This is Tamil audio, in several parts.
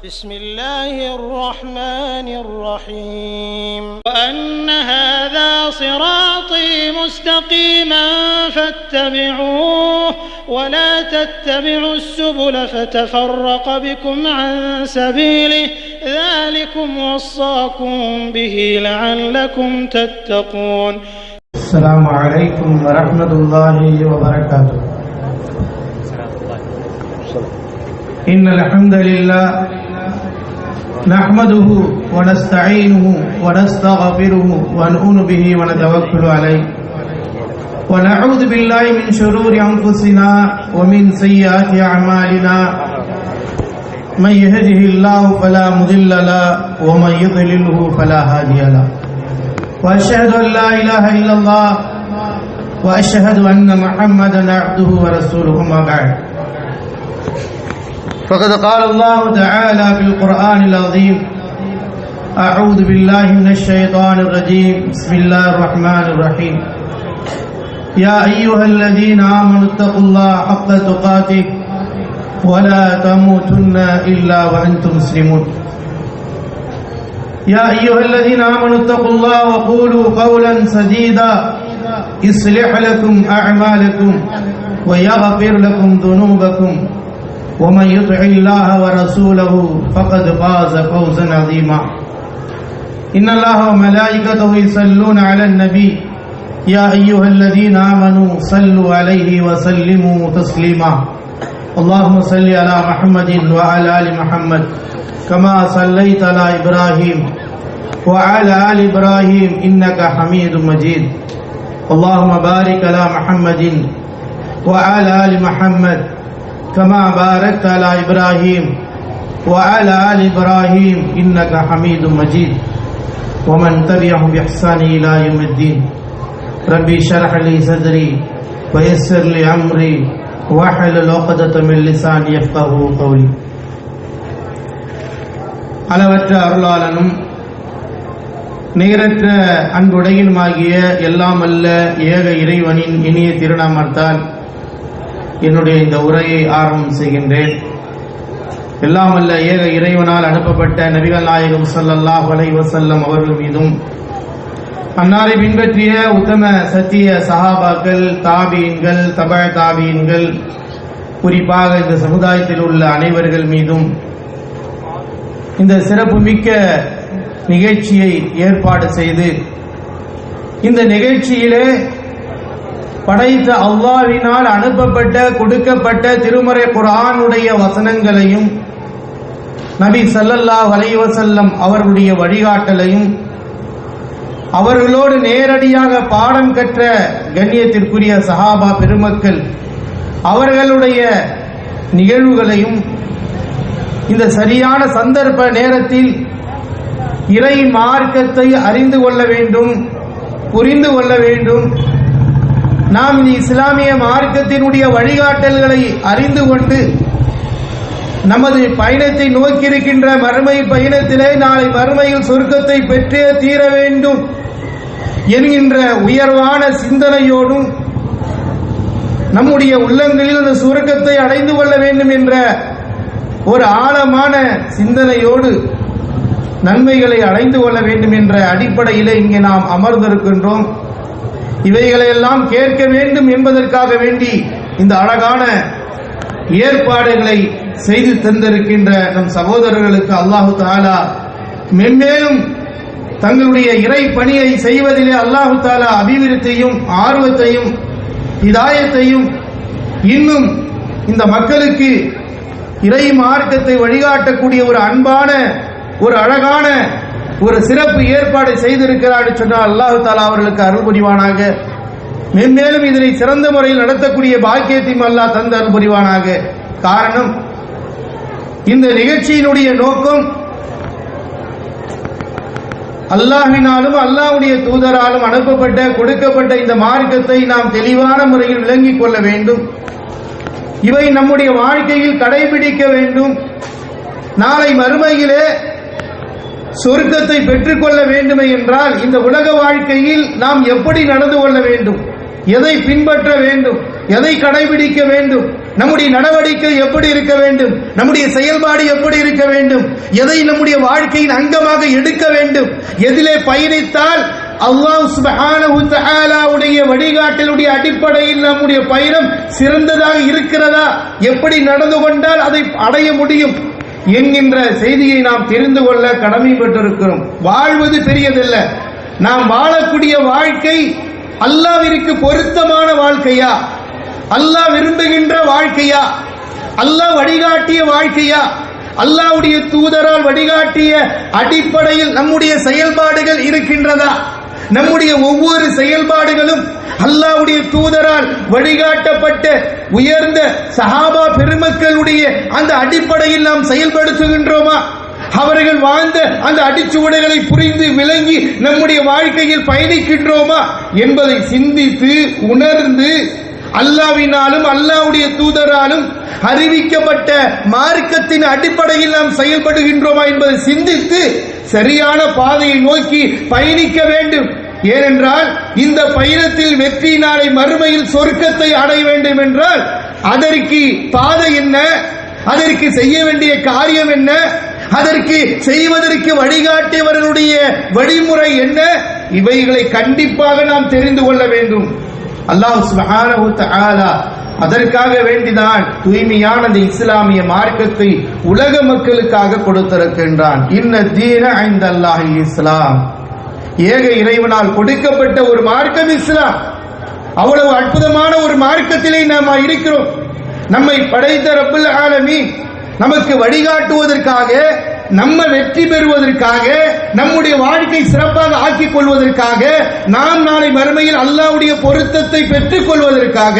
بسم الله الرحمن الرحيم وأن هذا صراطي مستقيما فاتبعوه ولا تتبعوا السبل فتفرق بكم عن سبيله ذلكم وصاكم به لعلكم تتقون. السلام عليكم ورحمة الله وبركاته. إن الحمد لله نحمده ونستعينه ونستغفره ونؤمن به ونتوكل عليه ونعوذ بالله من شرور أنفسنا ومن سيئات أعمالنا من يهده الله فلا مضل له ومن يضلله فلا هادي له وأشهد أن لا إله إلا الله وأشهد أن محمدا عبده ورسوله. أما بعد فقد قال الله تعالى في القرآن العظيم: أعوذ بالله من الشيطان الرجيم. بسم الله الرحمن الرحيم. يا أيها الذين آمنوا اتقوا الله حق تقاته ولا تموتن إلا وأنتم مسلمون. يا أيها الذين آمنوا اتقوا الله وقولوا قولا سديدا يصلح لكم أعمالكم ويغفر لكم ذنوبكم ومن يطع الله ورسوله فقد فاز فوزا عظيما. إن الله وملائكته يصلون على النبي يا أيها الذين آمنوا صلوا عليه وسلموا تسليما. اللهم صل على محمد وعلى آل محمد كما صليت على إبراهيم وعلى آل إبراهيم إنك حميد مجيد. اللهم بارك على محمد وعلى آل محمد كما باركت على إبراهيم وعلى آل إبراهيم إنك حميد مجيد. ومن تبعهم بإحسان إلى يوم الدين. ربي اشرح لي صدري ويسر لي أمري واحلل عقدة من لساني يفقهوا قولي. அளவற்ற அருளாளனும் நிகரற்ற அன்புடையனுமாகிய எல்லாம் அல்ல ஏக இறைவனின் இனிய திருநாமத்தால் என்னுடைய இந்த உரையை ஆரம்பம் செய்கின்றேன். எல்லாம் அல்ல ஏக இறைவனால் அனுப்பப்பட்ட நபிகள் நாயகம் ஸல்லல்லாஹு அலைஹி வஸல்லம் அவர்கள் மீதும் அன்னாரை பின்பற்றிய உத்தம சத்திய சஹாபாக்கள், தாபீன்கள், தபஅ தாபீன்கள், குறிப்பாக இந்த சமுதாயத்தில் உள்ள அனைவர்கள் மீதும் இந்த சிறப்பு மிக்க நிகழ்ச்சியை ஏற்பாடு செய்து இந்த நிகழ்ச்சியிலே படைத்த அல்லாஹ்வினால் அனுப்பப்பட்ட கொடுக்கப்பட்ட திருமறை குர்ஆனுடைய வசனங்களையும் நபி ஸல்லல்லாஹு அலைஹி வஸல்லம் அவர்களுடைய வழிகாட்டலையும் அவர்களோடு நேரடியாக பாடம் கற்ற கண்ணியத்திற்குரிய சஹாபா பெருமக்கள் அவர்களுடைய நிகழ்வுகளையும் இந்த சரியான சந்தர்ப்ப நேரத்தில் இறை மார்க்கத்தை அறிந்து கொள்ள வேண்டும், புரிந்து கொள்ள வேண்டும். நாம் இந்த இஸ்லாமிய மார்க்கத்தினுடைய வழிகாட்டல்களை அறிந்து கொண்டு நமது பயணத்தை நோக்கியிருக்கின்ற மறுமை பயணத்திலே நாளை மறுமையில் சொர்க்கத்தை பெற்றே தீர வேண்டும் என்கின்ற உயர்வான சிந்தனையோடும் நம்முடைய உள்ளங்களில் அந்த சொர்க்கத்தை அடைந்து கொள்ள வேண்டும் என்ற ஒரு ஆழமான சிந்தனையோடு நன்மைகளை அடைந்து கொள்ள வேண்டும் என்ற அடிப்படையிலே இங்கே நாம் அமர்ந்திருக்கின்றோம். இவைகளையெல்லாம் கேட்க வேண்டும் என்பதற்காக வேண்டி இந்த அழகான ஏற்பாடுகளை செய்து தந்திருக்கின்ற நம் சகோதரர்களுக்கு அல்லாஹு தஆலா மென்மேலும் தங்களுடைய இறை பணியை செய்வதிலே அல்லாஹு தஆலா அபிவிருத்தியும் ஆர்வத்தையும் ஹிதாயத்தையும் இன்னும் இந்த மக்களுக்கு இறை மார்க்கத்தை வழிகாட்டக்கூடிய ஒரு அன்பான ஒரு அழகான ஒரு சிறப்பு ஏற்பாடு செய்திருக்கிறார் சொன்னால் அல்லாஹு தஆலா அவர்களுக்கு அருள் புரிவானாக. மென்மேலும் இதனை சிறந்த முறையில் நடத்தக்கூடிய பாக்கியத்தையும் அல்லாஹ் தந்து அருள் புரிவானாக. காரணம், இந்த நிகழ்ச்சியினுடைய நோக்கம் அல்லாஹ்வினாலும் அல்லாஹ்வுடைய தூதராலும் அனுப்பப்பட்ட கொடுக்கப்பட்ட இந்த மார்க்கத்தை நாம் தெளிவான முறையில் விளங்கிக் கொள்ள வேண்டும். இவை நம்முடைய வாழ்க்கையில் கடைபிடிக்க வேண்டும். நாளை மறுமையிலே சொர்க்கத்தை பெற்றுக்கொள்ள வேண்டுமே என்றால் இந்த உலக வாழ்க்கையில் நாம் எப்படி நடந்து கொள்ள வேண்டும், எதை பின்பற்ற வேண்டும், எதை கடைபிடிக்க வேண்டும் நம்முடைய நடவடிக்கை எப்படி இருக்க வேண்டும், நம்முடைய செயல்பாடு எப்படி இருக்க வேண்டும், எதை நம்முடைய வாழ்க்கையின் அங்கமாக எடுக்க வேண்டும், எதிலே பயணித்தால் அல்லாஹ் சுப்ஹானஹு வ தஆலாவுடைய வழிகாட்டலுடைய அடிப்படையில் நம்முடைய பயணம் சிறந்ததாக இருக்கிறதா, எப்படி நடந்து கொண்டால் அதை அடைய முடியும் என்கின்ற செய்தியை நாம் தெரிந்து கொள்ள கடமைப்பட்டிருக்கிறோம். வாழ்வது பெரியதல்ல, நாம் வாழக்கூடிய வாழ்க்கை அல்லாஹ்விற்கு பொருத்தமான வாழ்க்கையா, அல்லாஹ் விரும்புகின்ற வாழ்க்கையா, அல்லாஹ் வழிகாட்டிய வாழ்க்கையா, அல்லாஹ்வுடைய தூதரால் வழிகாட்டிய அடிப்படையில் நம்முடைய செயல்பாடுகள் இருக்கின்றதா, நம்முடைய ஒவ்வொரு செயல்பாடுகளும் அல்லாஹ்வுடைய தூதரால் வழிகாட்டப்பட்ட உயர்ந்த சஹாபா பெருமக்களுடைய அந்த அடிப்படையில் நாம் செயல்படுத்துகின்றோமா, அவர்கள் வாழ்ந்த அந்த அடிச்சுவடுகளை புரிந்து விளங்கி நம்முடைய வாழ்க்கையில் பயணிக்கின்றோமா என்பதை சிந்தித்து உணர்ந்து அல்லாஹ்வினாலும் அல்லாஹ்வுடைய தூதராலும் அறிவிக்கப்பட்ட மார்க்கத்தின் அடிப்படையில் நாம் செயல்படுகின்றோமா என்பதை சிந்தித்து சரியான பாதையை நோக்கி பயணிக்க வேண்டும். ஏனென்றால் இந்த பயணத்தில் வெற்றி நாளை மறுமையில் சொர்க்கத்தை அடைய வேண்டும் என்றால் அதற்கு பாதை என்ன, அதற்கு செய்ய வேண்டிய காரியம் என்ன, அதற்கு செய்வதற்கு வழிகாட்டியவர்களுடைய வழிமுறை என்ன, இவைகளை கண்டிப்பாக நாம் தெரிந்து கொள்ள வேண்டும். அல்லாஹ் சுப்ஹானஹு வ தஆலா அதற்காக வேண்டிதான் தூய்மையான இந்த இஸ்லாமிய மார்க்கத்தை உலக மக்களுக்காக கொடுத்திருக்கின்றான். இன்ன தீன இன்தல்லாஹில் இஸ்லாம், ஏக இறைவனால் கொடுக்கப்பட்ட ஒரு மார்க்கம் இஸ்லாம். அவ்வளவு அற்புதமான ஒரு மார்க்கத்திலே நாம் இருக்கிறோம். நம்மை படைத்த ரப்புல் ஆலமீன் நமக்கு வழிகாட்டுவதற்காக, நம்ம வெற்றி பெறுவதற்காக, நம்முடைய வாழ்க்கை சிறப்பாக ஆக்கிக் கொள்வதற்காக, நாம் நாளை மறுமையில் அல்லாஹ்வுடைய பொருத்தத்தை பெற்றுக் கொள்வதற்காக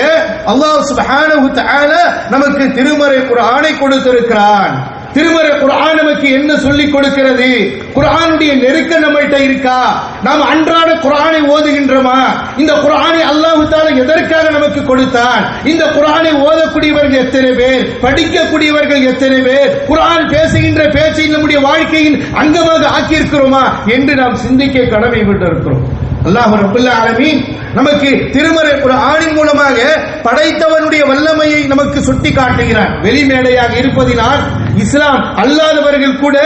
அல்லாஹ் சுப்ஹானஹு வ தஆலா நமக்கு திருமறை குர்ஆனை கொடுத்திருக்கிறான். திருமறை குர்ஆன் நமக்கு என்ன சொல்லிக் கொடுக்கிறது? குர்ஆனுடைய நெருக்கம் நம்மகிட்ட இருக்கா? நாம் அன்றாட குர்ஆனை ஓதுகின்றோமா? இந்த குர்ஆனை அல்லாஹ் தஆலா எதற்காக நமக்கு கொடுத்தான்? இந்த குர்ஆனை ஓதக்கூடியவர்கள் எத்தனை பேர், படிக்கக்கூடியவர்கள் எத்தனை பேர், குர்ஆன் பேசுகின்ற பேச்சை நம்முடைய வாழ்க்கையின் அங்கமாக ஆக்கியிருக்கிறோமா என்று நாம் சிந்திக்க கடமைப்பட்டிருக்கிறோம். அல்லாஹ் ரப்பல் ஆலமீன் நமக்கு திருமறை குர்ஆனின் மூலமாக படைத்தவனுடைய வல்லமையை நமக்கு சுட்டி காட்டுகிறான். வெளிமேடையாக இருப்பதினால் இஸ்லாம் அல்லாதவர்கள் கூட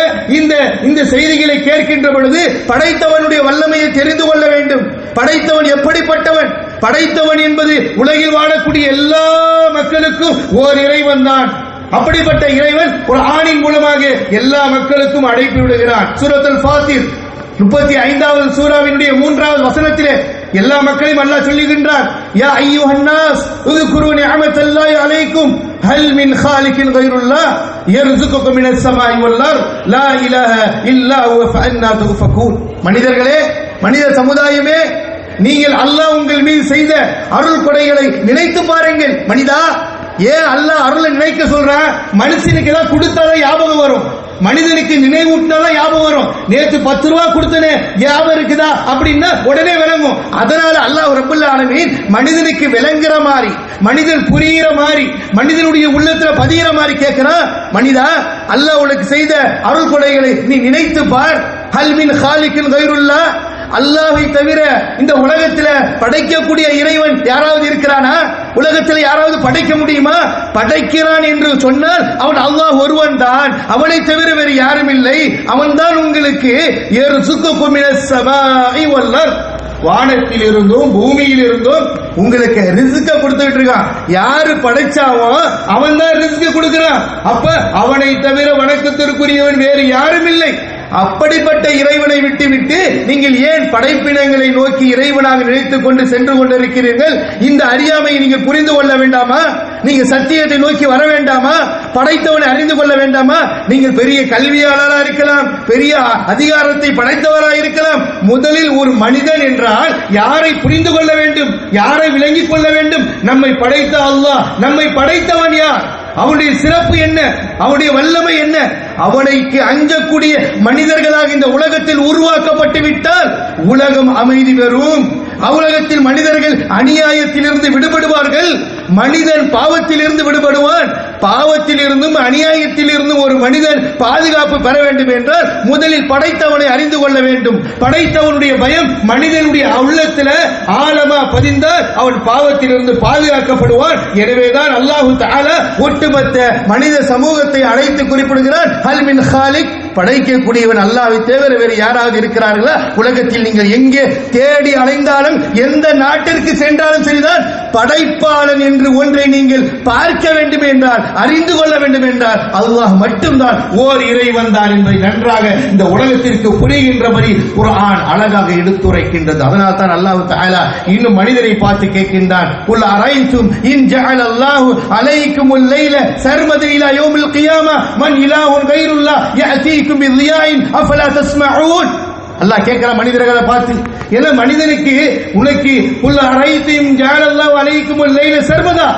இந்த செய்திகளை கேட்கின்ற பொழுது படைத்தவனுடைய வல்லமையை தெரிந்து கொள்ள வேண்டும். படைத்தவன் எப்படிப்பட்டவன்? படைத்தவன் என்பது உலகில் வாழக்கூடிய எல்லா மக்களுக்கும் ஓர் இறைவன் தான். அப்படிப்பட்ட இறைவன் குர்ஆனின் மூலமாக எல்லா மக்களுக்கும் அழைப்பு விடுகிறான். சூரத்துல் ஃபாத்திர் 35வது சூராவினுடைய 3வது வசனத்திலே எல்லா மக்களையும் அல்லாஹ் சொல்லுகின்றான், யா அய்யுஹன் நாஸ் உذ்குரு நிஅமத்தல்லாஹி அலைக்கும் ஹல் மின் காலிகின் கைருல்லாஹ் யர்ஸுகுகும் மினஸ் ஸமாஇ வல் அர்த் லா இலாஹ இல்லா ஹுவ ஃபஅன்னா துஃபகூன். மனிதர்களே, மனித சமுதாயமே, நீங்கள் அல்லாஹ் உங்கள் மீது செய்த அருள் கொடைகளை நினைத்து பாருங்கள். மனிதா, ஏன் அல்லாஹ் அருளை நினைக்க சொல்றான்? மனுஷனுக்கு ஏதாவது கொடுத்தாதான் ஞாபகம் வரும், மனிதனுக்கு நினைவூட்டினாதான் ஞாபகம் வரும். நேற்று 10 ரூபாய் கொடுத்தனே ஞாபகம் இருக்குதா அப்படின்னா உடனே விளங்கும். அதனால அல்லாஹ் ரப்பல் ஆலமீன் மனிதனுக்கு விளங்குற மாதிரி, மனிதன் புரிகிற மாதிரி, மனிதனுடைய உள்ளத்துல பதிகிற மாதிரி கேட்கிறான். மனிதா, அல்லாஹ் உனக்கு செய்த அருள் கொடைகளை நீ நினைத்து பார். ஹல் மின் காலிகின் கைருல்லாஹ், அல்லாஹ்வை தவிர இந்த உலகத்தில் படைக்கக்கூடிய இறைவன் யாராவது இருக்கிறானா? உலகத்தில் யாராவது படைக்க முடியுமா? படைக்கிறான் என்று சொன்னால் அவன் அல்லாஹ் ஒருவன் தான், அவனை தவிர வேறு யாரும் இல்லை. அவன் தான் உங்களுக்கு யர்ஸுகுகும் மினஸ் ஸமாஇ வல் அர்த், வானத்தில் இருந்தும் பூமியில் இருந்தும் உங்களுக்கு ரிஸ்க கொடுத்துட்டு இருக்கான். யாரு படைச்சாவோ அவன் தான் ரிஸ்க கொடுக்கிறான். அப்ப அவனை தவிர வணக்கத்திற்குரியவன் வேறு யாரும் இல்லை. அப்படிப்பட்ட இறைவனை விட்டுவிட்டு நீங்கள் ஏன் படைப்பினங்களை நோக்கி இறைவனாக நினைத்துக் கொண்டு சென்று கொண்டிருக்கிறீர்கள்? இந்த அறியாமையை நீங்கள் புரிந்து கொள்ள வேண்டாமா? நீங்கள் சத்தியத்தை நோக்கி வர வேண்டாமா? படைத்தவனை அறிந்து கொள்ள வேண்டாமா? நீங்கள் பெரிய கல்வியாளராக இருக்கலாம், பெரிய அதிகாரத்தை படைத்தவராக இருக்கலாம். முதலில் ஒரு மனிதன் என்றால் யாரை புரிந்து கொள்ள வேண்டும், யாரை விளங்கிக் கொள்ள வேண்டும்? நம்மை படைத்த அல்லாஹ், நம்மை படைத்தவன் யார், அவனுடைய சிறப்பு என்ன, அவனுடைய வல்லமை என்ன, அவனைக்கு அஞ்சக்கூடிய மனிதர்களாக இந்த உலகத்தில் உருவாக்கப்பட்டு விட்டால் உலகம் அமைதி பெறும். உலகத்தில் மனிதர்கள் அநியாயத்திலிருந்து விடுபடுவார்கள், மனிதன் பாவத்திலிருந்து விடுபடுவான், பாவத்தில் இருந்தும் அநியாயத்தில் இருந்தும் ஒரு மனிதன் பாதுகாப்பு பெற வேண்டும் என்றால் முதலில் படைத்தவனை அறிந்து கொள்ள வேண்டும். படைத்தவனுடைய பயம் மனிதனுடைய உள்ளத்தில் ஆழமா பதிந்தால் அவன் பாவத்திலிருந்து பாதுகாக்கப்படுவான். எனவேதான் அல்லாஹு தஆலா ஒட்டுமொத்த மனித சமூகத்தை அழைத்து குறிப்பிடுகிறான், ஹல் மின் ஹாலிக், படைக்கக்கூடியவன் அல்லாஹ்வை தவிர வேறு யாராவது இருக்கிறார்களா? உலகத்தில் நீங்கள் எங்கே தேடி அலைந்தாலும் எந்த நாட்டிற்கு சென்றாலும் சரிதான், படைப்பாளன் என்று ஒன்றை நீங்கள் பார்க்க வேண்டும் என்றால், அறிந்து கொள்ள வேண்டும் என்றால் அல்லாஹ் மட்டும்தான் ஓர் இறைவன் தான் என்பதை நன்றாக இந்த உலகத்திற்கு புரிகின்றபடி குர்ஆன் அழகாக எடுத்துரைக்கின்றது. அதனால் தான் அல்லாஹ் தஆலா இன்னும் மனிதரை பார்த்து கேட்கின்றான், குல் அரைத்தும் இன் ஜஅலல்லாஹு அலைக்குமுல் லைல சர்மதன் இலா யௌமில் கியாமா மன் இலாஹுன் கைருல்லாஹ் யஅதீக்கும் பிதியாஇன் அஃபலா தஸ்மஊன். அல்லாஹ் கேட்கிற மனிதர்களை பார்த்து, ஏன்னா மனிதனுக்கு உனக்கு குல் அரைத்தும் ஜஅலல்லாஹு அலைக்குமுல் லைல சர்மதா,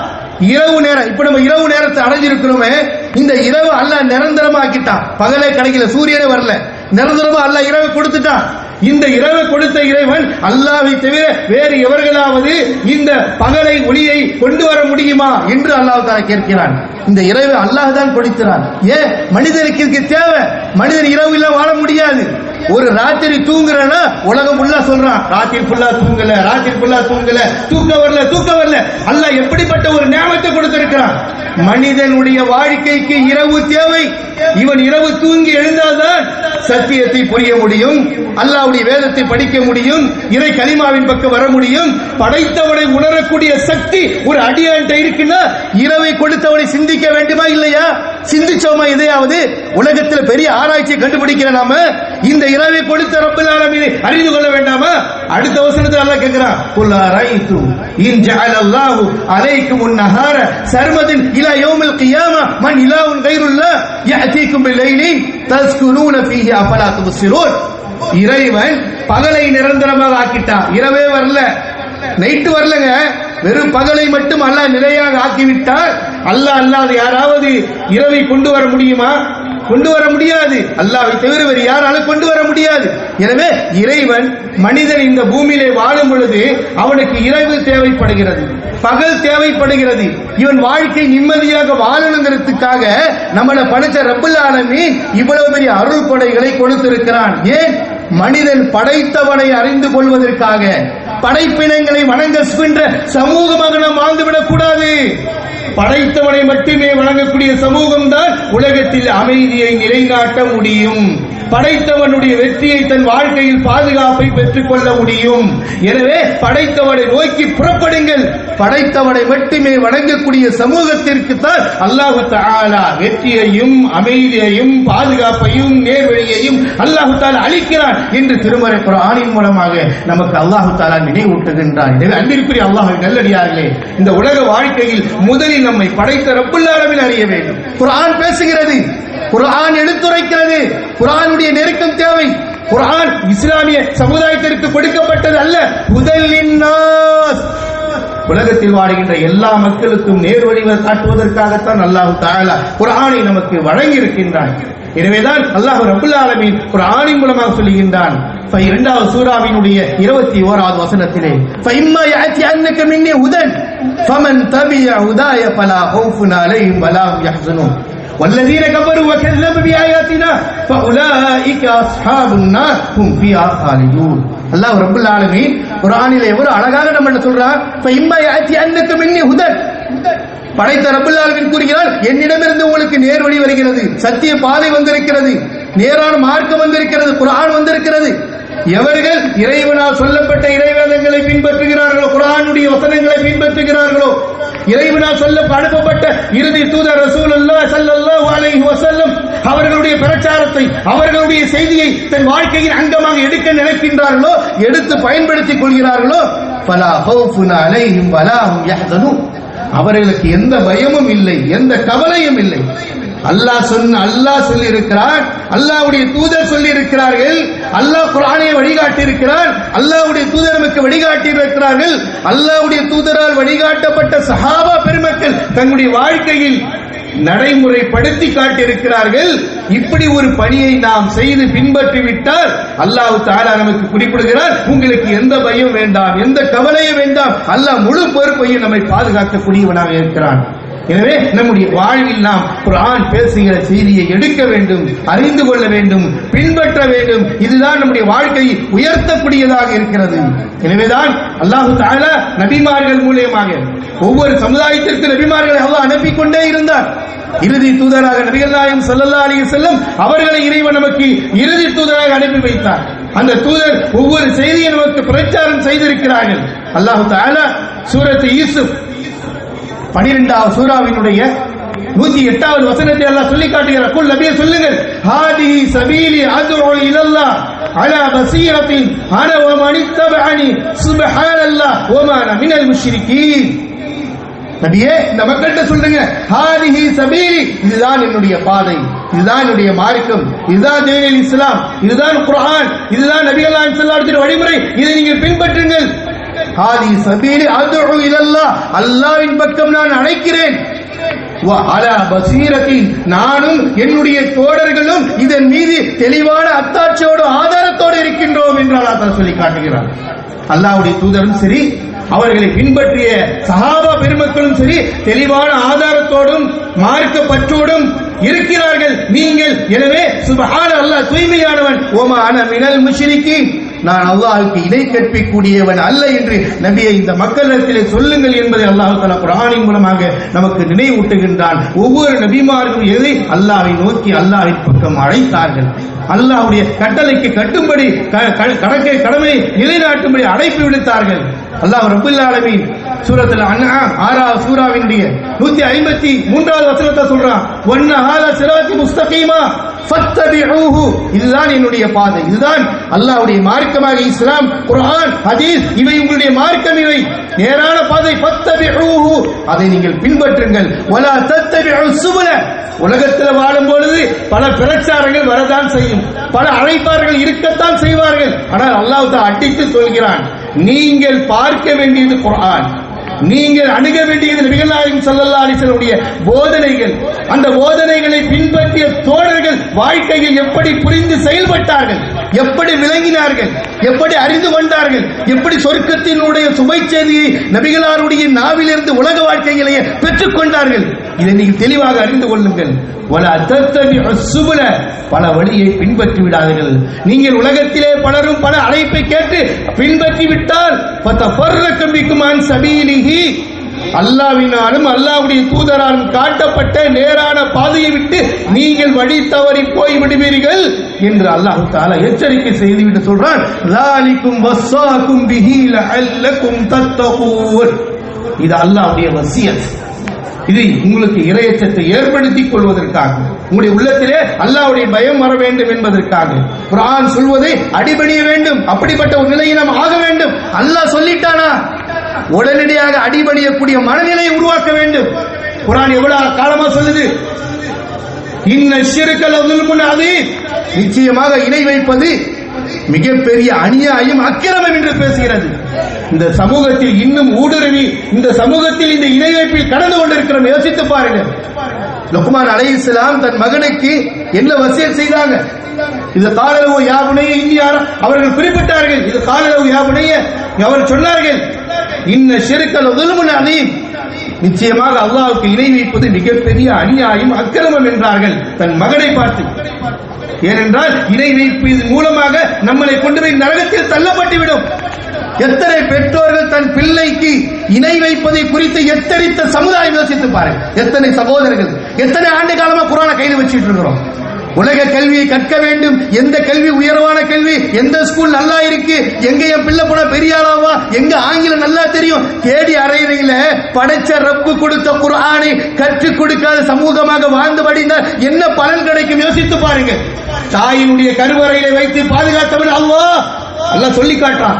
இரவு நேரம், இப்ப நம்ம இரவு நேரத்தை அடைஞ்சிருக்கிறோமே, இந்த இரவு அல்லாஹ் நிரந்தரமா ஆக்கிட்டான். பகலே கிடைக்கல, சூரியனே வரல, நிரந்தரமா அல்லாஹ் இரவு கொடுத்துட்டான். இந்த இரவு கொடுத்த இறைவன் அல்லாஹ்வை தவிர வேறு எவர்களாவது இந்த பகலை ஒளியை கொண்டு வர முடியுமா என்று அல்லாஹ் தஆலா கேட்கிறான். இந்த இரவு அல்லாஹ் தான் கொடுக்கிறான். ஏன் மனிதனுக்கு தேவை? மனிதன் இரவு இல்ல வாழ முடியாது. ஒரு ராத்திரி தூங்குறனா உலகம் ஃபுல்லா சொல்றான், ராத்திரி ஃபுல்லா தூங்கல, ராத்திரி ஃபுல்லா தூங்கல, தூக்கம் வரல. அல்லாஹ் எப்படிப்பட்ட ஒரு நியமத்தை கொடுத்திருக்கிறான். மனிதனுடைய வாழ்க்கைக்கு இரவு தேவை. இவன் இரவு தூங்கி எழுந்தால்தான் சத்தியத்தை புரிய முடியும், அல்லாஹ்வுடைய வேதத்தை படிக்க முடியும், இறை கலிமாவின் பக்கம் வர முடியும். படைத்தவனை உணரக்கூடிய சக்தி ஒரு அடியான்ட்ட இருக்குன்னா இரவை கொடுத்தவனை சிந்திக்க வேண்டுமா இல்லையா? சிந்திச்சோமா? இதையாவது உலகத்தில் பெரிய ஆராய்ச்சியை கண்டுபிடிக்கிற நாம இந்த இரவை கொடுத்த ரப்பல் ஆலமீனை அறிந்து கொள்ள வேண்டாமா? அடுத்த வசனத்தில் அல்லாஹ் கேட்கிறான், குல் அரைத்து இன் ஜஅலல்லாஹு அலைக்குமுன் நஹார சர்மதன் இலா யௌமில் கியாமா மன் இலாஹுன் கைருல்லாஹ் யஅதீக்கும் பில்லைலின் தஸ்குனூன ஃபீஹி அஃபலா துப்சிரூன். இறைவன் பகலை நிரந்தரமாக ஆக்கிட்டான், இரவே வரல, நைட்டு வரலங்க, வெறும் பகலை மட்டும் அல்லாஹ் நிலையாக ஆக்கிவிட்டால் அல்லாஹ் அல்லாத யாராவது இரவை கொண்டு வர முடியுமா? கொண்டு வர முடியாது. அல்லாஹ்வை தவிர வேறு யாராலும் கொண்டு வர முடியாது. எனவே இறைவன் மனிதன் இந்த பூமியிலே வாழும் பொழுது அவனுக்கு இரவு தேவைப்படுகிறது, பகல் தேவைப்படுகிறது. இவன் வாழ்க்கை நிம்மதியாக வாழணுங்கிறதுக்காக நம்மளை படைச்ச ரப்பல் ஆலமீன் இவ்வளவு பெரிய அருள் கொடைகளை கொடுத்திருக்கிறான். ஏன்? மனிதன் படைத்தவனை அறிந்து கொள்வதற்காக. படைப்பினங்களை வணங்குகின்ற சமூகமாக நாம் வாழ்ந்துவிடக் கூடாது. படைத்தவனை மட்டுமே வணங்கக்கூடிய சமூகம் தான் உலகத்தில் அமைதியை நிலைநாட்ட முடியும். படைத்தவனுடைய வெற்றியை தன் வாழ்க்கையில் பாதுகாப்பை பெற்றுக் கொள்ள முடியும். எனவே படைத்தவனை நோக்கி புறப்படுங்கள். படைத்தவனை மட்டுமே வணங்கக்கூடிய சமூகத்திற்கு தான் அல்லாஹ் தஆலா வெற்றியையும் அமைதியையும் பாதுகாப்பையும் நேர்வழியையும் அல்லாஹ் தஆலா அளிக்கிறான் என்று திருமறை குர்ஆனின் மூலமாக நமக்கு அல்லாஹ் தஆலா நினைவூட்டுகின்றான். எனவே அன்பிற்குரிய அல்லாஹ்வின் நல்லடியார்களே, இந்த உலக வாழ்க்கையில் முதலில் நம்மை படைத்த ரப்பல் ஆலமீன் அறிய வேண்டும். குர்ஆன் பேசுகிறது, குர்ஆன் எடுத்துரைக்கிறது, குர்ஆனுடைய நெருக்கம் தேவை. குர்ஆன் இஸ்லாமிய சமுதாயத்திற்கு கொடுக்கப்பட்டது அல்ல, ஹுதல்லின்னாஸ், உலகத்தில் வாழுகின்ற எல்லா மக்களுக்கும் நேர்வழி காட்டுவதற்காகத்தான் அல்லாஹ் தஆலா குர்ஆனை நமக்கு வழங்கி இருக்கின்றான். எனவேதான் அல்லாஹ் ரப்பல் ஆலமீன் குர்ஆனின் மூலமாக சொல்லுகின்றான். 2வது சூராவினுடைய 21வது வசனத்திலே, ஃபஇம்மா யஅதியன்னக மின்னி ஹுதன் ஃபமன் தபிய ஹுதாய ஃபலா ஹௌஃபுன் அலைஹிம் வலா ஹும் யஹ்ஸனூன் வல்லதீன கஃபரு வகல்லபு பிஆயாத்தினா ஃபஉலாயிக அஸ்ஹாபுன் நார் ஹும் ஃபீஹா காலிதூன். அல்லாஹ் ரப்பல் ஆலமீன் குர்ஆனிலே எவ்வளவு அழகாக நம்மள சொல்றான். ஃபஇம்மா யஅதியன்னக மின்னி ஹுதன், படைத்த ரப்பல் ஆலமீன் கூறுகிறார், என்னிடமிருந்து உங்களுக்கு நேர்வழி வருகிறது, சத்திய பாதை வந்திருக்கிறது, நேரான மார்க்கம் வந்திருக்கிறது, குர்ஆன் வந்திருக்கிறது. எவர்கள் இறைவனால் சொல்லப்பட்ட இறைவேதங்களை பின்பற்றுகிறார்களோ, குர்ஆனுடைய வசனங்களை பின்பற்றுகிறார்களோ, இறைவனால் சொல்ல அனுப்பப்பட்ட இறுதி தூதர் ரசூலுல்லாஹ் ஸல்லல்லாஹு அலைஹி வஸல்லம் அவர்களுடைய பிரச்சாரத்தை, அவர்களுடைய செய்தியை தன் வாழ்க்கையின் அங்கமாக எடுக்க நினைக்கின்றார்களோ, எடுத்து பயன்படுத்திக் கொள்கிறார்களோ, ஃபலா ஹௌஃபுன் அலைஹிம் வலா ஹும் யஹ்ஸனூன், அவர்களுக்கு எந்த பயமும் இல்லை, எந்த கவலையும் இல்லை. அல்லாஹ் சொல்லி இருக்கிறார், அல்லாஹ்வுடைய தூதர் சொல்லி இருக்கிறார்கள், அல்லாஹ் குர்ஆனை வழிகாட்டி இருக்கிறார், அல்லாஹ்வுடைய தூதர் நமக்கு வழிகாட்டி இருக்கிறார்கள், அல்லாஹ்வுடைய தூதரால் வழிகாட்டப்பட்ட சஹாபா பெருமக்கள் தங்களுடைய வாழ்க்கையில் நடைமுறைப்படுத்தி காட்டியிருக்கிறார்கள். இப்படி ஒரு பணியை நாம் செய்து பின்பற்றிவிட்டால் அல்லாஹ் தஆலா நமக்கு குறிப்பிடுகிறார், உங்களுக்கு எந்த பயம் வேண்டாம், எந்த கவலையும் வேண்டாம், அல்லாஹ் முழு பொறுப்பையும் நம்மை பாதுகாக்கக்கூடியவனாக இருக்கிறான். எனவே நம்முடைய வாழ்வில் நாம் குர்ஆன் பேசுகிற செய்தியை எடுக்க வேண்டும், அறிந்து கொள்ள வேண்டும், பின்பற்ற வேண்டும். இதுதான் நம்முடைய வாழ்க்கையை உயர்த்தக்கூடியதாக இருக்கிறது. எனவேதான் அல்லாஹ் தஆலா நபிமார்கள் மூலமாக ஒவ்வொரு சமுதாயத்திற்கு நபிமார்களை அல்லாஹ் அனுப்பிக் கொண்டே இருந்தார். இறுதி தூதராக நபிகள் நாயகம் ஸல்லல்லாஹு அலைஹி வஸல்லம் அவர்களை இறைவன் நமக்கு இறுதி தூதராக அனுப்பி வைத்தார். அந்த தூதர் ஒவ்வொரு செய்தியை நமக்கு பிரச்சாரம் செய்திருக்கிறார்கள். அல்லாஹ் தஆலா சூரத் யூசுப் 12வது சூராவினுடைய 108வது வசனத்தை அல்லாஹ் சொல்லி காட்டுகிறார். குல் நபியே சொல்லுங்கள், ஹாதிஹி சபீலி அத்உ இலல்லாஹ் அலா பஸீரத்தின் அன வ மன் இத்தபஅனி சுப்ஹானல்லாஹ் வ மா அன மினல் முஷ்ரிகீன். நபியே இந்த மக்கள்கிட்ட சொல்லுங்க, ஹாதிஹி சபீலி, இதுதான் என்னுடைய பாதை, இதுதான் என்னுடைய மார்க்கம், இதுதான் தீனுல் இஸ்லாம், இதுதான் குர்ஆன், இதுதான் நபிகள் நாயகம் ஸல்லல்லாஹு அலைஹி வஸல்லம் வழிமுறை, இதை நீங்கள் பின்பற்றுங்கள். ஹாதி சபீலி அத்உ இலல்லாஹ், அல்லாஹ்வின் பக்கம் நான் அழைக்கிறேன். வ அலா பஸீரத்தின், நானும் என்னுடைய தோழர்களும் இதன் மீது தெளிவான அத்தாட்சியோடு ஆதாரத்தோடு இருக்கின்றோம் என்று அல்லாஹ் சொல்லி காட்டுகிறார். அல்லாஹ்வுடைய தூதரும் சரி, அவர்களை பின்பற்றிய சஹாபா பெருமக்களும் சரி தெளிவான ஆதாரத்தோடும் மார்க்க பற்றோடும் இருக்கிறார்கள். நீங்கள் எனவே சுப்ஹான அல்லாஹ் தூய்மையானவன், ஓமா அன மினல் முஷ்ரிகீன், நான் அல்லாஹ்வுக்கு இணை கற்பிக்கக்கூடியவன் அல்ல என்று நபியை இந்த மக்களிடத்திலே சொல்லுங்கள் என்பதை அல்லாஹ் தஆலா குர்ஆனின் மூலமாக நமக்கு நினைவூட்டுகின்றான். ஒவ்வொரு நபிமார்களும் எதை அல்லாஹ்வை நோக்கி அல்லாஹ்வின் பக்கம் அழைத்தார்கள், அல்லாஹ்வுடைய கட்டளைக்கு கட்டும்படி கடமை நிலைநாட்டும்படி அழைப்பு விடுத்தார்கள். அல்லாஹ் ரப்பல் ஆலமீன் சூரத்துல் அன்ஆம் 6வது சூராவினுடைய 153வது வசனத்தை சொல்றான், வன்ன ஹாதா சிராத்தி முஸ்தகீமா ஃபத்தபிஊஹு, இதுதான் என்னுடைய பாதை, இதுதான் அல்லாஹ்வுடைய மார்க்கமாக இஸ்லாம், குர்ஆன், ஹதீஸ், இவை உங்களுடைய மார்க்கம், இவை நேரான பாதை. ஃபத்தபிஊஹு, அதை நீங்கள் பின்பற்றுங்கள். வலா தத்தபிஉ சுபுல, உலகத்தில் வாழும் பொழுது பல பிரச்சாரங்கள் வரதான் செய்யும், பல அழைப்பார்கள் இருக்கத்தான் செய்வார்கள். ஆனால் அல்லாஹ் தஆலா அடித்து சொல்கிறான், நீங்கள் பார்க்க வேண்டியது குர்ஆன், நீங்கள் அணுக வேண்டியது நபிகள் நாயகம் ஸல்லல்லாஹு அலைஹி வஸல்லம் போதனைகள். அந்த போதனைகளை பின்பற்றிய தோழர்கள் வாழ்க்கையில் எப்படி புரிந்து செயல்பட்டார்கள், எப்படி விளங்கினார்கள், எப்படி அறிந்து கொண்டார்கள், எப்படி சொர்க்கத்தினுடைய சுமை செய்தியை நபிகளாருடைய நாவிலிருந்து உலக வாழ்க்கையிலேயே பெற்றுக் கொண்டார்கள், இதை நீங்கள் தெளிவாக அறிந்து கொள்ளுங்கள். வலா தத்தபிஉ சுபுல, பல வழியை பின்பற்றி விடாதீர்கள். நீங்கள் உலகத்திலே பலரும் பல அழைப்பை கேட்டு பின்பற்றி விட்டால் ஃபதஃபர்ரக பிக்கும் அன் சபீலிஹி, அல்லாஹ்வினாலும் அல்லாஹ்வுடைய தூதராலும் காட்டப்பட்ட நேரான பாதையை விட்டு நீங்கள் வழி தவறி போய் விடுவீர்கள் என்று அல்லாஹ் தஆலா எச்சரிக்கை செய்துவிட்டு சொல்றான், ஸாலிகும் வஸ்ஸாகும் பிஹி லஅல்லகும் தத்தகூன். இது அல்லாஹ்வுடைய வசியத், இது உங்களுக்கு இறையச்சத்தை ஏற்படுத்திக் கொள்வதற்காக, உங்களுடைய உள்ளத்திலே அல்லாஹ்வுடைய பயம் வர வேண்டும் என்பதற்காக. குர்ஆன் சொல்வதை அடிபணிய வேண்டும், அப்படிப்பட்ட ஒரு நிலையை நாம் ஆக வேண்டும். அல்லாஹ் சொல்லிட்டானா உடனடியாக அடிபணியக்கூடிய மனநிலையை உருவாக்க வேண்டும். குர்ஆன் எவ்வளவு காலமா சொல்லுது, இன்ன ஷிர்க லஸுல்முன் அதீம், நிச்சயமாக இணை வைப்பது மிகப்பெரிய அநியாயம், அக்கிரமம் என்று பேசுகிறது. இந்த சமூகத்தில் இன்னும் ஊடுருவி இந்த சமூகத்தில் இந்த இணை வைப்பில் கடந்து கொண்டிருக்கிறோம். யோசித்து பாருங்கள், லுக்மான் அலைஹிஸ்ஸலாம் தன் மகனுக்கு என்ன வசியத் செய்தாங்க? இது காலலவு யாபுனைய இந்தியார் அவர்கள் குறிப்பிட்டார்கள். இது காலலவு யாபுனைய அவர் சொன்னார்கள், இன்ன ஷிர்க லஸுல்முன் அதீம், நிச்சயமாக அல்லாஹ்வுக்கு இணை வைப்பது மிகப்பெரிய அநியாயம், அக்கிரமம் என்றார்கள் தன் மகனை பார்த்து. ஏனென்றால் இணை வைப்பதன் மூலமாக நம்மளை கொண்டு போய் நரகத்தில் தள்ளப்பட்டுவிடும். எத்தனை பெற்றோர்கள் தன் பிள்ளைக்கு இணை வைப்பதை குறித்து எத்தரித்த சமுதாயம் யோசித்து பாருங்க. எத்தனை சகோதரர்கள் எத்தனை ஆண்டு காலமா குர்ஆனை கையில் வச்சிட்டு இருக்கிறோம். உலக கல்வியை கற்க வேண்டும், எந்த கல்வி உயர்வான கல்வி, எந்த ஸ்கூல் நல்லா இருக்கு, எங்க என் பிள்ளை போனா பெரிய ஆளாவா, எங்க ஆங்கிலம் நல்லா தெரியும், தேடி அறையில படைச்ச ரப்பு கொடுத்த குர்ஆனை கற்றுக் கொடுக்காத சமூகமாக வாழ்ந்து படிந்தால் என்ன பலன் கிடைக்கும் யோசித்து பாருங்க. தாயினுடைய கருவறையில வைத்து பாதுகாத்தவன் அல்லாஹ். அல்லாஹ் சொல்லி காட்டுறான்,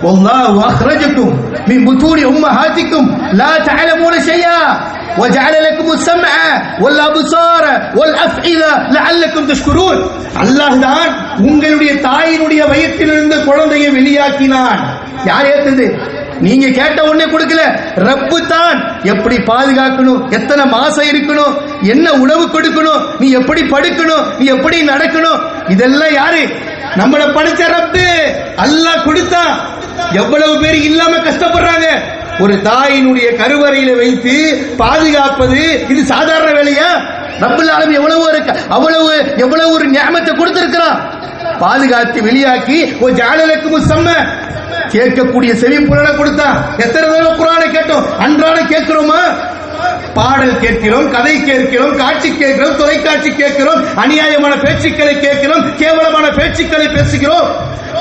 வல்லாஹு அக்ரஜக்கும் மின் புத்தூனி உம்மஹாத்திக்கும் லா தஅலமூன ஷைஆ وجعل لكم السمع والابصار والافئده لعلكم تشكرون. அல்லாஹ் தான் உங்களுடைய தாயினுடைய வயிற்றிலிருந்து குழந்தையை வெளியாக்கினான். யார் ஏத்துது? நீங்க கேட்ட உடனே கொடுக்கல, ரப்பு தான். எப்படி பாதுகாக்கணும், எத்தனை மாசம் இருக்கணும், என்ன உணவு கொடுக்கணும், நீ எப்படி படுக்கணும், நீ எப்படி நடக்கணும், இதெல்லாம் யாரு? நம்மளை படைச்ச ரப்பு. அல்லாஹ் கொடுத்தா. எவ்வளவு பேர் இல்லாம கஷ்டப்படுறாங்க. ஒரு தாயினுடைய கருவறையில வைத்து பாதுகாப்பது இது சாதாரண வேலையா? ரப்பல் ஆலமீன் எவ்வளவு ஒரு நியமத்தை கொடுத்திருக்கிறான். பாதுகாத்து வெளியாக்கி ஒரு ஜாலலுக்கு முசம்ம கேட்கக்கூடிய செவிப்புலனை கொடுத்தான். எத்தனை தடவை குர்ஆனை கேட்டோம்? அன்றாட கேட்கிறோமா? பாடல் கேட்கிறோம், கதை கேட்கிறோம், காட்சி கேட்கிறோம், தொலைக்காட்சி கேட்கிறோம், அநியாயமான பேச்சுக்களை கேட்கிறோம், கேவலமான பேச்சுக்களை பேசுகிறோம்.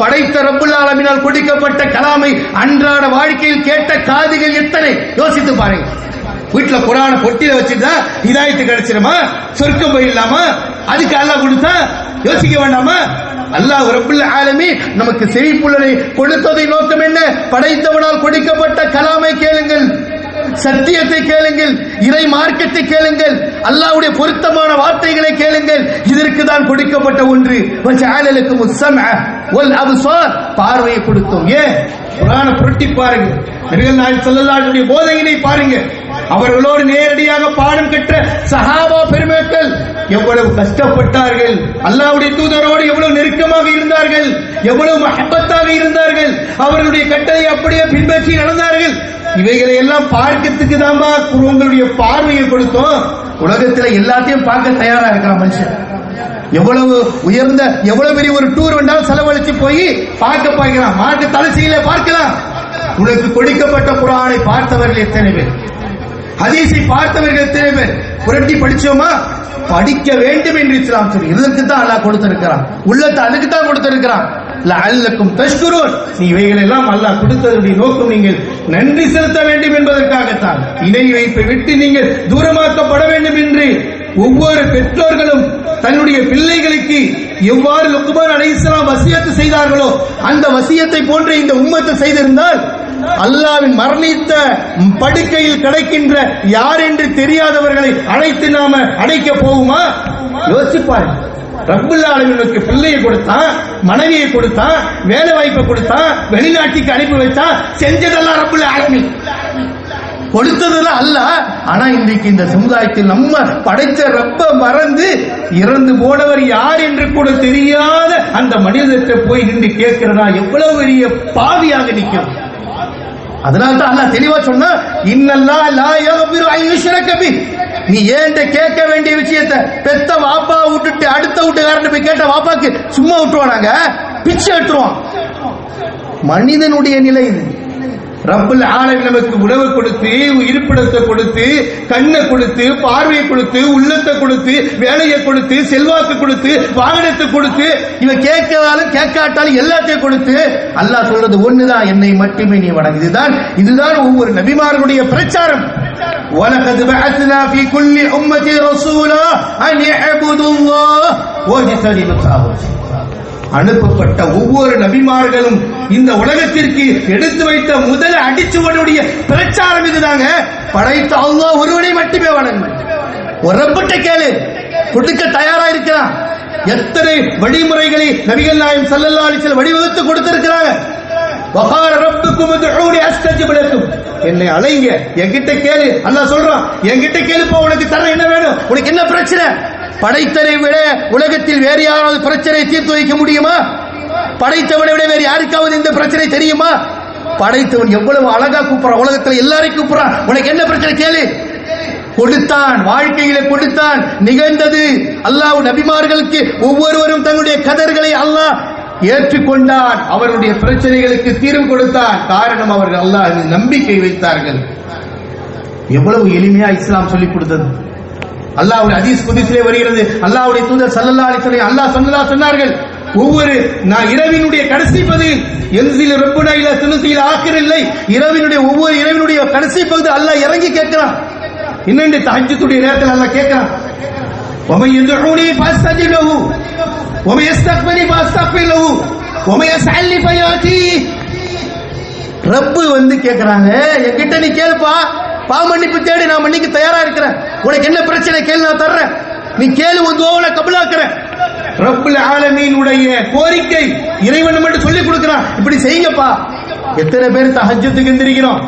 படைத்த ரப்புல் ஆலமீனால் கொடுக்கப்பட்ட கலாமை அன்றாட வாழ்க்கையில் கேட்ட காதுகள் எத்தனை? யோசித்து பாருங்க. வீட்டுல குர்ஆனை பொட்டில வச்சுட்டா ஹிதாயத்து கிடைச்சிருமா? சொர்க்கம் போயிடலாமா? அதுக்கு அல்லாஹ் கொடுத்தா யோசிக்க வேண்டாமா? அல்லாஹ் ரப்புல் ஆலமீன் நமக்கு செவிப்புலனை கொடுத்ததை நோக்கம் என்ன? படைத்தவனால் கொடுக்கப்பட்ட கலாமை கேளுங்கள், சத்தியத்தை கேளுங்கள், இறை மார்க்கத்தை கேளுங்கள், அல்லாஹ்வுடைய பொருத்தமான வார்த்தைகளை கேளுங்கள். இதற்கு தான் கொடுக்கப்பட்ட ஒன்று. வஜஅலலக்கும் ஸம்அ வல் அப்சார், பார்வையை கொடுத்தோம். ஏன்? குர்ஆனை புரட்டி பாருங்க, நபிகள் நாயகம் ஸல்லல்லாஹு அலைஹி வஸல்லம் போதனையை பாருங்க. அவர்களோடு நேரடியாக பாடம் கற்ற சஹாபா பெருமக்கள் எவ்வளவு கஷ்டப்பட்டார்கள், அல்லாஹ்வுடைய தூதரோடு எவ்வளவு நெருக்கமாக இருந்தார்கள், எவ்வளவு மஹப்பத்தாக இருந்தார்கள், அவர்களுடைய கட்டளை அப்படியே பின்பற்றி நடந்தார்கள். இவைகளை எல்லாம் பார்க்கிறதுக்கு தான் உங்களுடைய பார்வையை கொடுத்தோம். உலகத்துல எல்லாத்தையும் பார்க்க தயாரா இருக்கிற மனுஷன் எவ்வளவு உயர்ந்த எவ்வளவு பெரிய ஒரு டூர் வேண்டாலும் செலவழிச்சு போய் பார்க்க பார்க்கலாம், மாட்டு தலைசீல பார்க்கலாம். உனக்கு கொடுக்கப்பட்ட குர்ஆனை பார்த்தவர்கள் எத்தனை பேர்? ஹதீஸை பார்த்தவர்கள் எத்தனை பேர்? புரட்டி படிச்சோமா? படிக்க வேண்டும் என்று இஸ்லாம் சொல்லி இதற்கு தான் அல்லாஹ் கொடுத்திருக்கிறான். உள்ளத்தை அதுக்கு தான் கொடுத்திருக்கிறான். லஅல்லக்கும் தஷ்குரூன், நீ இவைகள் எல்லாம் அல்லாஹ் கொடுத்ததுடைய நோக்கம் நீங்கள் நன்றி செலுத்த வேண்டும் என்பதற்காகத்தான். இணை வைப்பை விட்டு நீங்கள் தூரமாக்கப்பட வேண்டும் என்று ஒவ்வொரு பெற்றோர்களும் தன்னுடைய பிள்ளைகளுக்கு எவ்வாறு லுக்மான் அலைஹிஸ்ஸலாம் வசியத்து செய்தார்களோ அந்த வசியத்தை போன்ற இந்த உம்மத்தை செய்திருந்தால் அல்லாஹ்வின் மரணித்த படுக்கையில் கிடைக்கின்ற யார் என்று தெரியாதவர்களை அழைத்து நாம அடைக்க போகுமா? யோசிப்பாரு. ரப்புல் ஆலமீனுக்கு பிள்ளையை கொடுத்தான், மனைவியை கொடுத்தான், வேலை வாய்ப்பை கொடுத்தான், வெளிநாட்டுக்கு அனுப்பி வச்சான். செஞ்சதெல்லாம் ரப்புல் ஆலமீன், கொடுத்ததெல்லாம் அல்லாஹ். ஆனா இன்றைக்கு இந்த சமுதாயத்தில் நம்ம படைத்த ரப்ப மறந்து இறந்து போனவர் யார் என்று கூட தெரியாத அந்த மனிதத்தை போய் நின்று கேட்கிறதா எவ்வளவு பெரிய பாவியாக நிற்கிறோம். அதனால தான் அல்லாஹ் தெளிவா சொன்னா, இன்னல்லாஹ் லா யக்ஃபிரு அன் யுஷ்ரக பிஹி, நீ ஏன்ட கேட்க வேண்டிய விஷயத்தை பெத்த வாப்பா விட்டுட்டு அடுத்த வீட்டுக்காரன் போய் கேட்ட வாப்பாக்கு சும்மா விட்டுருவானாங்க? பிச்சை எடுத்துருவான். மனிதனுடைய நிலை இது. ரப்புல் ஆலமீன் நமக்கு உணவு கொடுத்து, இருப்பிடத்தை கொடுத்து, கண்ணை கொடுத்து, பார்வையை கொடுத்து, உள்ளத்தை கொடுத்து, வேலையை கொடுத்து, செல்வாக்கு கொடுத்து, வாகனத்தை கொடுத்து, இவன் கேட்காலும் கேட்காட்டாலும் எல்லாத்தையும் கொடுத்து அல்லாஹ் சொல்றது ஒண்ணுதான், என்னை மட்டுமே நீ வணங்கு. இதுதான் ஒவ்வொரு நபிமார்களுடைய பிரச்சாரம். وَلَقَدْ بَعَثْنَا فِي كُلِّ أُمَّةٍ رَسُولًا أَنِ اعْبُدُوا اللَّهَ وَاجْتَنِبُوا الطَّاغُوتَ. அனுப்பப்பட்ட ஒவ்வொரு நபிமார்களும் இந்த உலகத்திற்கு எடுத்து வைத்த முதல் அடிச்சுவனுடைய பிரச்சாரம் இதுதாங்க. படைத்த அல்லாஹ் ஒருவனை மட்டுமே வணங்கு. ஒரு ரப்பிட்ட கேளு, கொடுக்க தயாரா இருக்கிறான். எத்தனை வழிமுறைகளை நபிகள் நாயகம் ஸல்லல்லாஹு அலைஹி வஸல்லம் வடிவகுத்து கொடுத்திருக்கிறாங்க. வகார ரப்புக்கும் உதுஊனி அஸ்தஜிப் லக்கும், என்னை அழைங்க, என்கிட்ட கேளு. அல்லாஹ் சொல்றான், என்கிட்ட கேளுப்பா, உனக்கு தர என்ன வேணும், உனக்கு என்ன பிரச்சனை? படைத்தனை விட உலகத்தில் வேறு யாராவது பிரச்சனை தீர்த்து வைக்க முடியுமா? படைத்தவனை விட வேறு யாருக்காவது இந்த பிரச்சனை தெரியுமா? படைத்தவன் எவ்வளவு அழகா கூப்பிடுறான், உலகத்தில் எல்லாரையும் கூப்பிடுறான். உனக்கு என்ன பிரச்சனை கேளு. கொடுத்தான், வாழ்க்கையில கொடுத்தான், நிகழ்ந்தது. அல்லாஹ் நபிமார்களுக்கு ஒவ்வொருவரும் தங்களுடைய கதர்களை அல்லாஹ் ஏற்றுக்கொண்டான், அவருடைய பிரச்சனைகளுக்கு தீர்வு கொடுத்தான். காரணம் அவர்கள் அல்லாஹ் நம்பிக்கை வைத்தார்கள். எவ்வளவு எளிமையா இஸ்லாம் சொல்லிக் கொடுத்தது. அல்லாஹ்வுடைய ஹதீஸ் குத்ஸிலே வருகிறது, அல்லாஹ்வுடைய தூதர் ஸல்லல்லாஹு அலைஹி வஸல்லம் அல்லாஹ் சொன்னார்கள், ஒவ்வொரு இரவினுடைய கடைசி பகுதியில் யன்ஸில் ரப்புனா இலா துனுசில் ஆகிரில்லை, இரவினுடைய ஒவ்வொரு இரவினுடைய கடைசி பகுதி அல்லாஹ் இறங்கி கேட்கிறான். இன்னொன்று தஹஜ்ஜுடைய நேரத்தில் அல்லாஹ் கேட்கிறான், வமை யதுஊனி ஃபஸ்தஜிப் லஹு வமை யஸ்தக்பிரி ஃபஸ்தக்பிர் லஹு வமை யஸ்அலி ஃபயாதி. ரப்பு வந்து கேட்கிறாங்க, என்கிட்ட நீ கேளுப்பா, பாவமன்னிப்பு தேடி நான் மன்னிக்க தயாரா இருக்கிறேன். உனக்கு என்ன பிரச்சனை கேளு, நான் தர்றேன். நீ கேளு, உன் கபூலாக்குறேன். ரப்புல் ஆலமீனுடைய கோரிக்கை இறைவன் மட்டும் சொல்லி கொடுக்கிறான், இப்படி செய்யுங்கப்பா. எத்தனை பேர் தஹஜ்ஜுதுக்கு எந்திரிக்கிறோம்?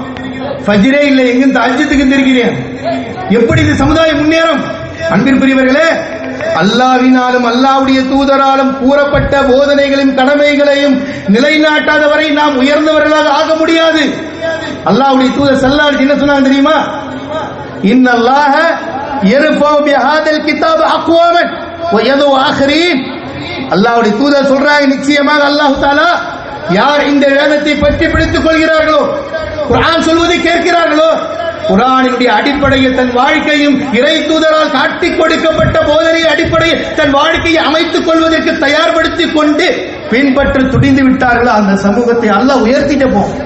ஃபஜ்ரே இல்லை, எங்க தஹஜ்ஜுதுக்கு எந்திரிக்கிறீங்க? எப்படி இந்த சமுதாயம் முன்னேறும்? அன்பிற்குரியவர்களே, அல்லாஹ்வினாலும் அல்லாஹ்வுடைய தூதராலும் கூறப்பட்ட போதனைகளையும் கடமைகளையும் நிலைநாட்டாதவரை நாம் உயர்ந்தவர்களாக ஆக முடியாது. அல்லாஹ்வுடைய தூதர் ஸல்லல்லாஹு அலைஹி என்ன சொன்னாங்க தெரியுமா? இன்னல்லாஹ யர்ஃபஉ பிஹாதல் கிதாப அக்வாமன் வ யது ஆഖിരീன். அல்லாஹ்வுடைய தூதர் சொல்றாங்க, நிச்சயமாக அல்லாஹ் தஆலா யார் இந்த வேதத்தை பற்றி பிடித்துக் கொள்கிறார்களோ, குர்ஆன் சொல்வதை கேட்கிறார்களோ, குர்ஆனினுடைய அடிப்படையில் தன் வாழ்க்கையும் இறை தூதரால் காட்டிக் கொடுக்கப்பட்ட போதனை அடிப்படையில் தன் வாழ்க்கையை அமைத்துக் கொள்வதற்கு தயார்படுத்திக் கொண்டு பின்பற்ற துடிந்து விட்டார்களோ அந்த சமூகத்தை அல்லாஹ் உயர்த்திட்டு போகும்.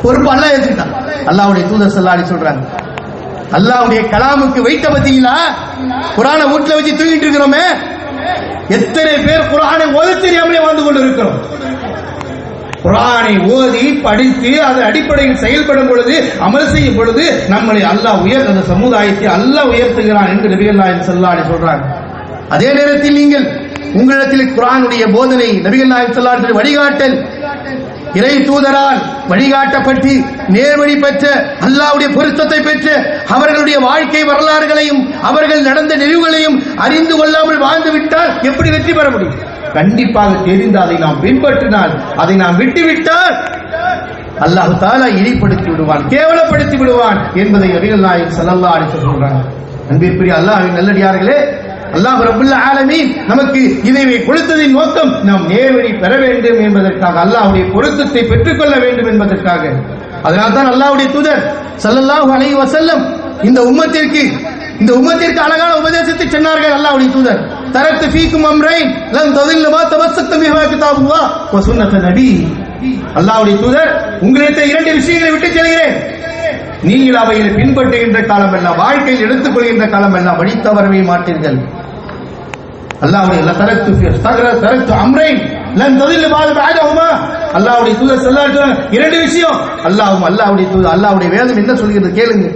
பொறுப்பு அல்லாஹ் ஏத்துக்கிட்டான். அல்லாஹ்வுடைய தூதர் ஸல்லல்லாஹு அலைஹி சொல்றாங்க, அல்லாஹ்வுடைய கலாமுக்கு வைத்த பத்தீங்களா? குர்ஆனை வீட்டுல வச்சு தூங்கிட்டு இருக்கிறோமே, எத்தனை பேர் குர்ஆனை ஓத தெரியாமலே வாழ்ந்து கொண்டு இருக்கிறோம். குர்ஆனை ஓதி படித்து அது அடிப்படையில் செயல்படும் பொழுது, அமல் செய்யும் பொழுது நம்மளை அல்லாஹ் அந்த சமுதாயத்தை அல்லாஹ் உயர்த்துகிறான் என்று நபிகள் நாயகம் ஸல்லல்லாஹு அலைஹி சொல்றாங்க. அதே நேரத்தில் நீங்கள் உங்களிடத்தில் குர்ஆனுடைய போதனை, நபிகள் நாயகம் ஸல்லல்லாஹு அலைஹி வழிகாட்டல், இறை தூதரால் வழிகாட்டப்பட்டு நேர்வழி பெற்ற, அல்லாஹ்வுடைய பொருத்தத்தை பெற்ற அவர்களுடைய வாழ்க்கை வரலாறுகளையும் அவர்கள் நடந்த நிகழ்வுகளையும் அறிந்து கொள்ளாமல் வாழ்ந்து விட்டால் எப்படி வெற்றி பெற முடியும்? கண்டிப்பாக தெரிந்து அதை நாம் பின்பற்றினால், அதை நாம் விட்டுவிட்டால் அல்லாஹ் தஆலா இழிப்படுத்தி விடுவான், கேவலப்படுத்தி விடுவான் என்பதை நபிகள் நாயகம் ஸல்லல்லாஹு அலைஹி வஸல்லம் சொல்றாங்க. அன்பிற்குரிய அல்லாஹ்வின் நல்லடியார்களே, அல்லாஹ் ரப்பல் ஆலமீன் நமக்கு இதை கொடுத்ததின் நோக்கம் நாம் நேர்வழி பெற வேண்டும் என்பதற்காக, அல்லாஹ்வுடைய பொருத்தத்தை பெற்றுக்கொள்ள வேண்டும் என்பதற்காக. அதனால்தான் அல்லாஹ்வுடைய தூதர் ஸல்லல்லாஹு அலைஹி வஸல்லம் இந்த உம்மத்திற்கு அழகான உபதேசத்தை சொன்னார்கள். அல்லாஹ்வுடைய தூதர், தரத்து ஃபீக்கும் அம்ரைன் லன் ததில்லு மா தமஸ்ஸக்தும் பிஹா கிதாபுல்லாஹ் வ சுன்னத்து நபி. அல்லாஹ்வுடைய தூதர், உங்களிடத்தில் இரண்டு விஷயங்களை விட்டு செல்கிறேன், நீங்கள் அவைகளை பின்பற்றுகின்ற காலமெல்லாம், வாழ்க்கையில் எடுத்துக் கொள்கின்ற காலமெல்லாம் வழி தவறவே மாட்டீர்கள். அல்லாஹ்வுடைய தரத்து அம்ரைன் லன் ததில்லு மா பஅதஹுமா. அல்லாஹ்வுடைய தூதர் ஸல்லல்லாஹு அலைஹி வஸல்லம் இரண்டு விஷயம், அல்லாஹ்வுடைய தூதர், அல்லாஹ்வுடைய வேதம் என்ன சொல்கிறது கேளுங்க.